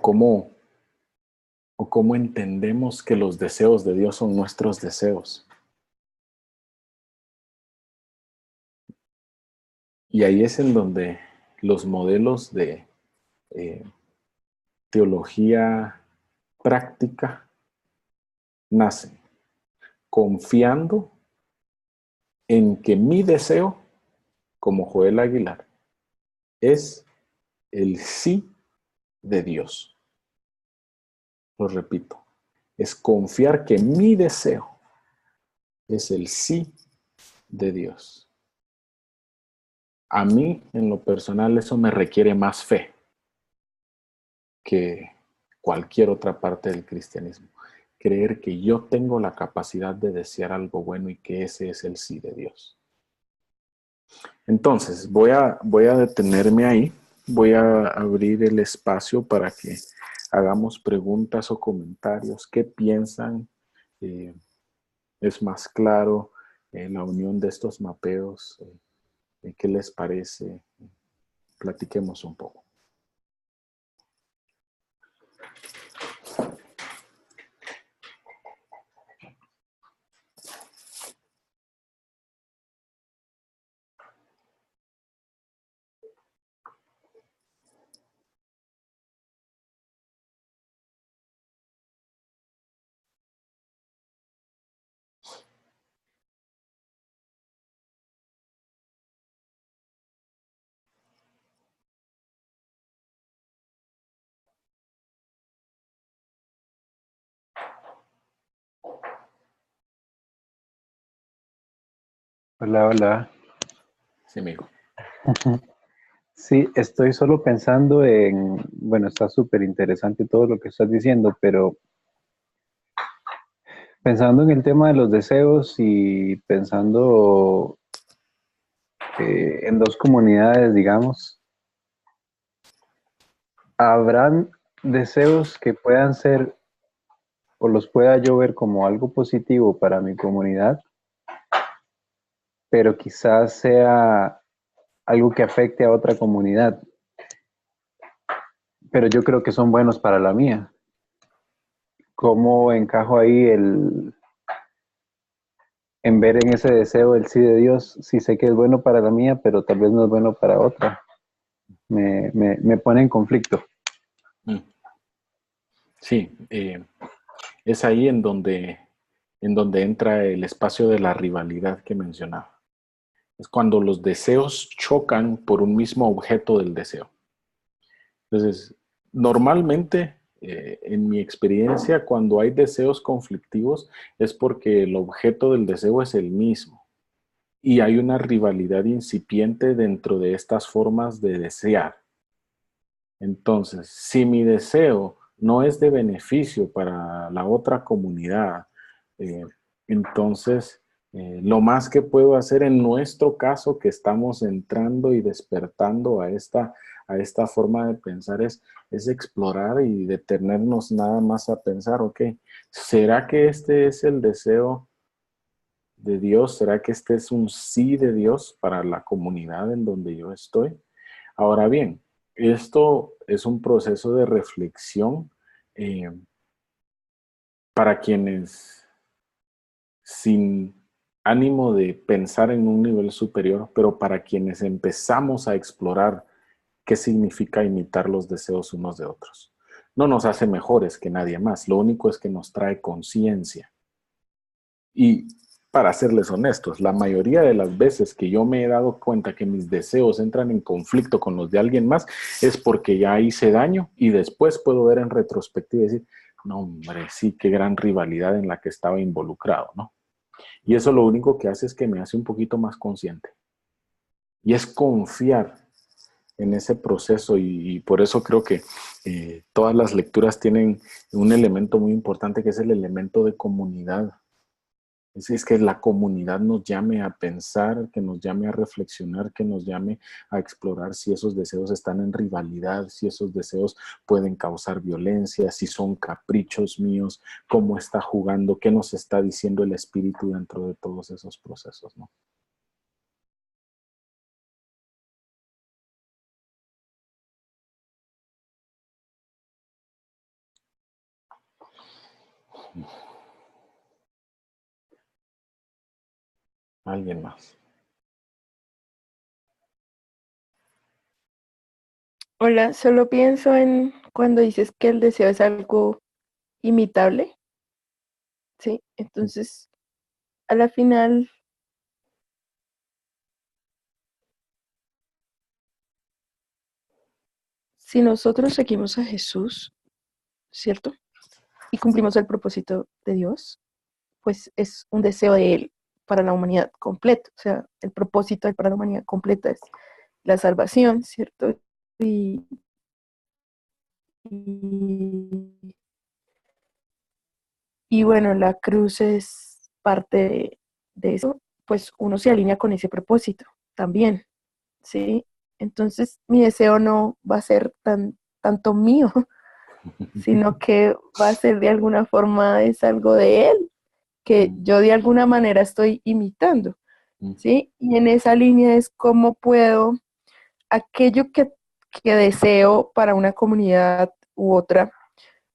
cómo entendemos que los deseos de Dios son nuestros deseos. Y ahí es en donde los modelos de teología práctica nacen, confiando en que mi deseo, como Joel Aguilar, es el sí de Dios. Lo repito, es confiar que mi deseo es el sí de Dios. A mí, en lo personal, eso me requiere más fe que cualquier otra parte del cristianismo. Creer que yo tengo la capacidad de desear algo bueno y que ese es el sí de Dios. Entonces, voy a detenerme ahí. Voy a abrir el espacio para que hagamos preguntas o comentarios. ¿Qué piensan? ¿Es más claro la unión de estos mapeos? ¿Qué les parece? Platiquemos un poco. Hola, hola. Sí, amigo. Sí, estoy solo pensando en, bueno, está súper interesante todo lo que estás diciendo, pero pensando en el tema de los deseos y pensando en dos comunidades, digamos, ¿habrán deseos que puedan ser o los pueda yo ver como algo positivo para mi comunidad, pero quizás sea algo que afecte a otra comunidad, pero yo creo que son buenos para la mía. ¿Cómo encajo ahí en ver en ese deseo el sí de Dios? Si sé que es bueno para la mía, pero tal vez no es bueno para otra. Me pone en conflicto. Sí, es ahí en donde entra el espacio de la rivalidad que mencionaba. Es cuando los deseos chocan por un mismo objeto del deseo. Entonces, normalmente, en mi experiencia, cuando hay deseos conflictivos, es porque el objeto del deseo es el mismo. Y hay una rivalidad incipiente dentro de estas formas de desear. Entonces, si mi deseo no es de beneficio para la otra comunidad, entonces lo más que puedo hacer en nuestro caso, que estamos entrando y despertando a esta forma de pensar, es explorar y detenernos nada más a pensar, ok, ¿será que este es el deseo de Dios? ¿Será que este es un sí de Dios para la comunidad en donde yo estoy? Ahora bien, esto es un proceso de reflexión para quienes, sin ánimo de pensar en un nivel superior, pero para quienes empezamos a explorar qué significa imitar los deseos unos de otros. No nos hace mejores que nadie más, lo único es que nos trae conciencia. Y para serles honestos, la mayoría de las veces que yo me he dado cuenta que mis deseos entran en conflicto con los de alguien más es porque ya hice daño y después puedo ver en retrospectiva y decir, no hombre, sí, qué gran rivalidad en la que estaba involucrado, ¿no? Y eso lo único que hace es que me hace un poquito más consciente. Y es confiar en ese proceso y por eso creo que todas las lecturas tienen un elemento muy importante que es el elemento de comunidad. Es que la comunidad nos llame a pensar, que nos llame a reflexionar, que nos llame a explorar si esos deseos están en rivalidad, si esos deseos pueden causar violencia, si son caprichos míos, cómo está jugando, qué nos está diciendo el espíritu dentro de todos esos procesos, ¿no? ¿Alguien más? Hola, solo pienso en cuando dices que el deseo es algo imitable, ¿sí? Entonces, a la final, si nosotros seguimos a Jesús, ¿cierto? Y cumplimos el propósito de Dios, pues es un deseo de Él para la humanidad completa. O sea, el propósito de Él para la humanidad completa es la salvación, ¿cierto? Y, y, y bueno, la cruz es parte de eso, pues uno se alinea con ese propósito también, ¿sí? Entonces mi deseo no va a ser tanto mío, sino que va a ser de alguna forma es algo de Él, que yo de alguna manera estoy imitando, ¿sí? Y en esa línea es cómo puedo, aquello que deseo para una comunidad u otra,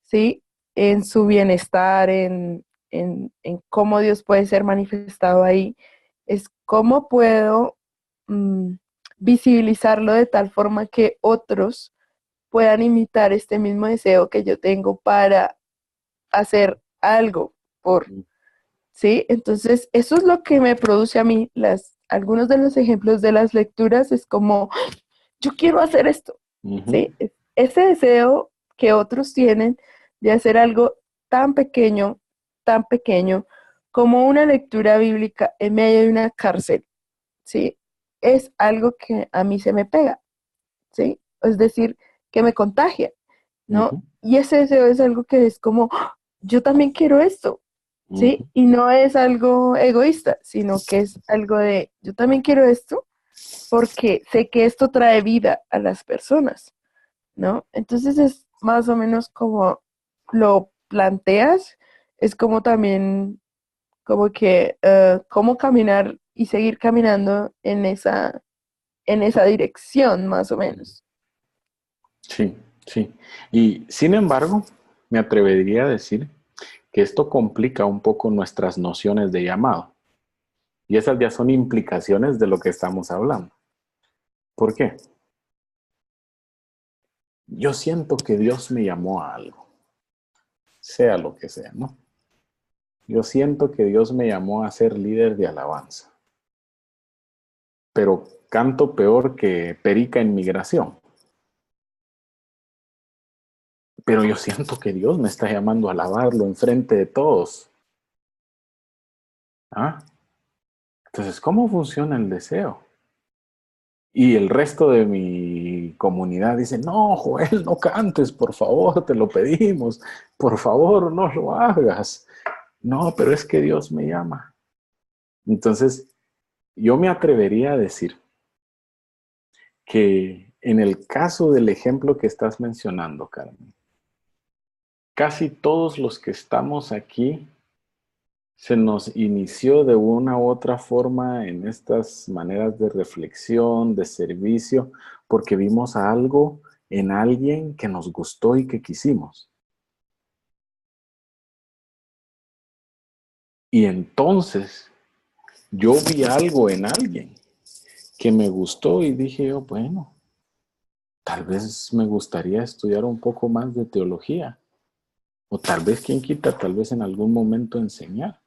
¿sí? En su bienestar, en cómo Dios puede ser manifestado ahí, es cómo puedo visibilizarlo de tal forma que otros puedan imitar este mismo deseo que yo tengo para hacer algo por, ¿sí? Entonces, eso es lo que me produce a mí. Algunos de los ejemplos de las lecturas es como, yo quiero hacer esto, ¿sí? Ese deseo que otros tienen de hacer algo tan pequeño como una lectura bíblica en medio de una cárcel, ¿sí? Es algo que a mí se me pega, ¿sí? Es decir, que me contagia, ¿no? Y ese deseo es algo que es como, ¡ah! Yo también quiero esto, ¿sí? Y no es algo egoísta, sino que es algo de, yo también quiero esto porque sé que esto trae vida a las personas, ¿no? Entonces es más o menos como lo planteas es como también, como que, cómo caminar y seguir caminando en esa dirección, más o menos. Sí, sí. Y sin embargo, me atrevería a decir que esto complica un poco nuestras nociones de llamado. Y esas ya son implicaciones de lo que estamos hablando. ¿Por qué? Yo siento que Dios me llamó a algo, sea lo que sea, ¿no? Yo siento que Dios me llamó a ser líder de alabanza, pero canto peor que perica en migración. Pero yo siento que Dios me está llamando a alabarlo enfrente de todos. ¿Ah? Entonces, ¿cómo funciona el deseo? Y el resto de mi comunidad dice, no, Joel, no cantes, por favor, te lo pedimos. Por favor, no lo hagas. No, pero es que Dios me llama. Entonces, yo me atrevería a decir que en el caso del ejemplo que estás mencionando, Carmen, casi todos los que estamos aquí se nos inició de una u otra forma en estas maneras de reflexión, de servicio, porque vimos algo en alguien que nos gustó y que quisimos. Y entonces yo vi algo en alguien que me gustó y dije yo, bueno, tal vez me gustaría estudiar un poco más de teología. O tal vez, quién quita, tal vez en algún momento enseñar.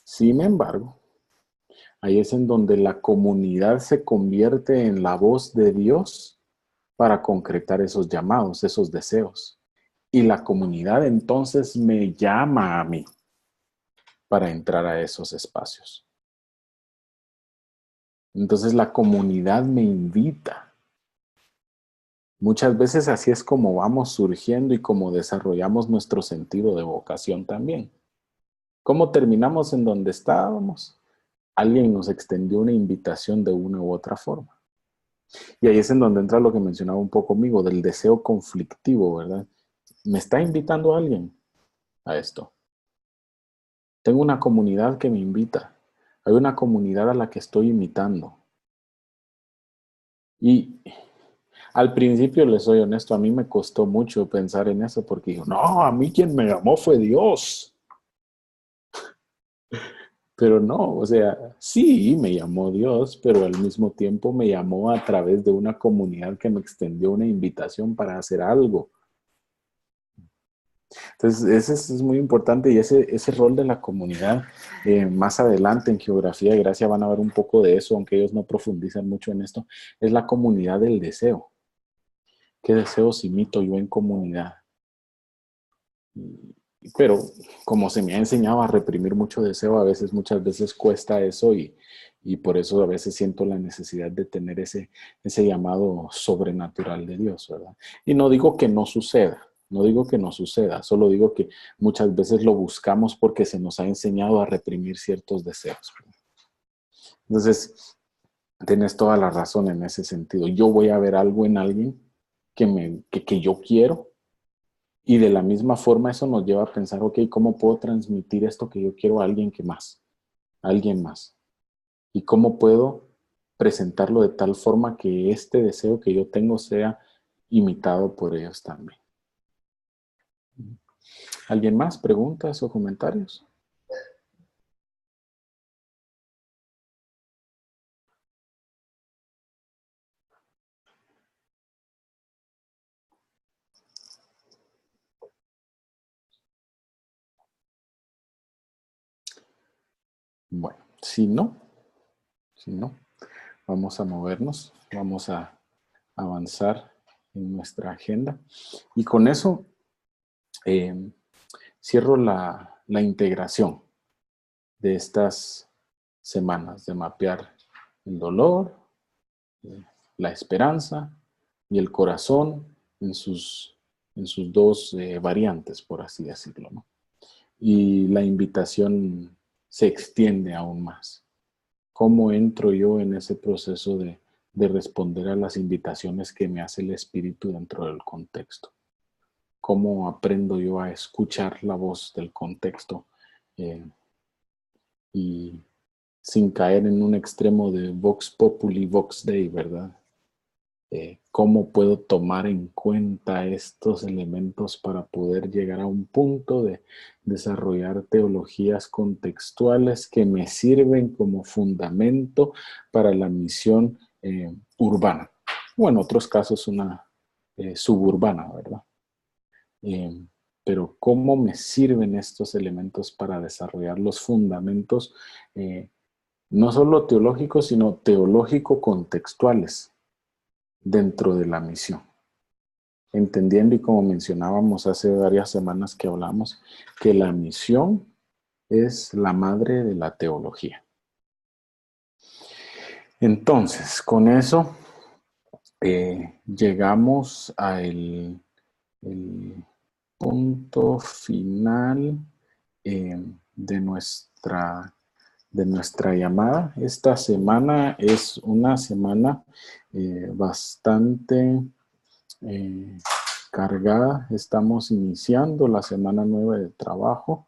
Sin embargo, ahí es en donde la comunidad se convierte en la voz de Dios para concretar esos llamados, esos deseos. Y la comunidad entonces me llama a mí para entrar a esos espacios. Entonces la comunidad me invita. Muchas veces así es como vamos surgiendo y como desarrollamos nuestro sentido de vocación también. ¿Cómo terminamos en donde estábamos? Alguien nos extendió una invitación de una u otra forma. Y ahí es en donde entra lo que mencionaba un poco conmigo, del deseo conflictivo, ¿verdad? ¿Me está invitando alguien a esto? Tengo una comunidad que me invita. Hay una comunidad a la que estoy imitando. Y al principio, les soy honesto, a mí me costó mucho pensar en eso porque digo, no, a mí quien me llamó fue Dios. Pero no, o sea, sí, me llamó Dios, pero al mismo tiempo me llamó a través de una comunidad que me extendió una invitación para hacer algo. Entonces, ese es muy importante y ese rol de la comunidad, más adelante en Geografía de Gracia van a ver un poco de eso, aunque ellos no profundizan mucho en esto, es la comunidad del deseo. ¿Qué deseos imito yo en comunidad? Pero como se me ha enseñado a reprimir mucho deseo, muchas veces cuesta eso y por eso a veces siento la necesidad de tener ese llamado sobrenatural de Dios, ¿verdad? Y no digo que no suceda, solo digo que muchas veces lo buscamos porque se nos ha enseñado a reprimir ciertos deseos, ¿verdad? Entonces, tienes toda la razón en ese sentido. Yo voy a ver algo en alguien que yo quiero. Y de la misma forma eso nos lleva a pensar, ok, ¿cómo puedo transmitir esto que yo quiero a alguien a alguien más? ¿Y cómo puedo presentarlo de tal forma que este deseo que yo tengo sea imitado por ellos también? ¿Alguien más? ¿Preguntas o comentarios? Bueno, si no, vamos a movernos, vamos a avanzar en nuestra agenda. Y con eso cierro la integración de estas semanas, de mapear el dolor, la esperanza y el corazón en sus dos variantes, por así decirlo, ¿no? Y la invitación se extiende aún más. ¿Cómo entro yo en ese proceso de responder a las invitaciones que me hace el Espíritu dentro del contexto? cómo aprendo yo a escuchar la voz del contexto y sin caer en un extremo de Vox Populi, Vox Dei, ¿verdad? Cómo puedo tomar en cuenta estos elementos para poder llegar a un punto de desarrollar teologías contextuales que me sirven como fundamento para la misión urbana, o en otros casos una suburbana, ¿verdad? Pero cómo me sirven estos elementos para desarrollar los fundamentos, no solo teológicos, sino teológico-contextuales dentro de la misión. Entendiendo, y como mencionábamos hace varias semanas que hablamos, que la misión es la madre de la teología. Entonces, con eso llegamos al punto final de nuestra llamada. Esta semana es una semana bastante cargada. Estamos iniciando la semana 9 de trabajo.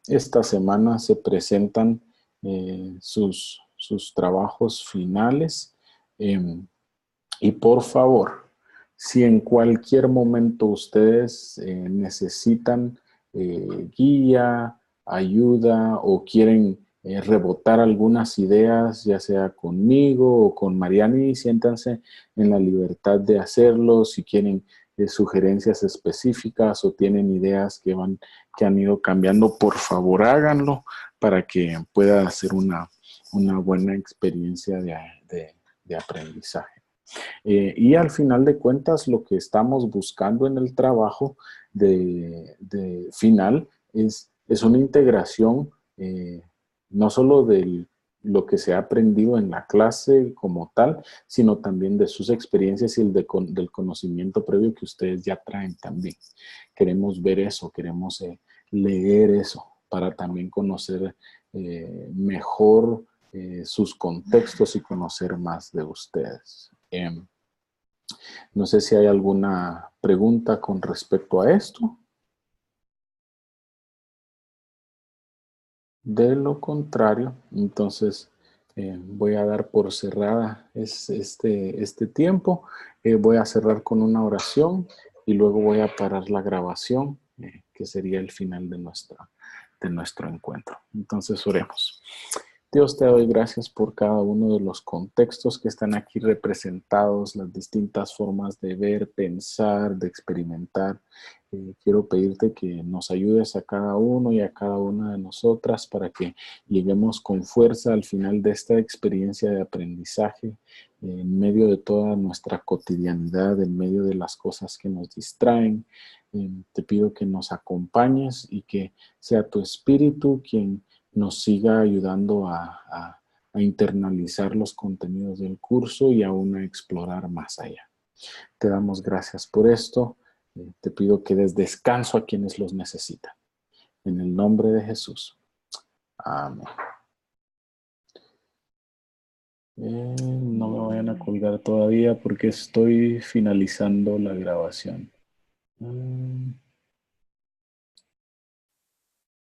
Esta semana se presentan sus trabajos finales. Y por favor, si en cualquier momento ustedes necesitan guía, ayuda o quieren rebotar algunas ideas, ya sea conmigo o con Mariani, siéntanse en la libertad de hacerlo. Si quieren sugerencias específicas o tienen ideas que han ido cambiando, por favor háganlo para que pueda ser una buena experiencia de aprendizaje. Y al final de cuentas, lo que estamos buscando en el trabajo de final es una integración no solo de lo que se ha aprendido en la clase como tal, sino también de sus experiencias y del conocimiento previo que ustedes ya traen también. Queremos ver eso, queremos leer eso para también conocer mejor sus contextos y conocer más de ustedes. No sé si hay alguna pregunta con respecto a esto. De lo contrario, entonces voy a dar por cerrada este tiempo. Voy a cerrar con una oración y luego voy a parar la grabación, que sería el final de nuestro encuentro. Entonces oremos. Dios, te doy gracias por cada uno de los contextos que están aquí representados, las distintas formas de ver, pensar, de experimentar. Quiero pedirte que nos ayudes a cada uno y a cada una de nosotras para que lleguemos con fuerza al final de esta experiencia de aprendizaje, en medio de toda nuestra cotidianidad, en medio de las cosas que nos distraen. Te pido que nos acompañes y que sea tu Espíritu quien nos siga ayudando a internalizar los contenidos del curso y aún a explorar más allá. Te damos gracias por esto. Te pido que des descanso a quienes los necesitan. En el nombre de Jesús. Amén. No me vayan a colgar todavía porque estoy finalizando la grabación.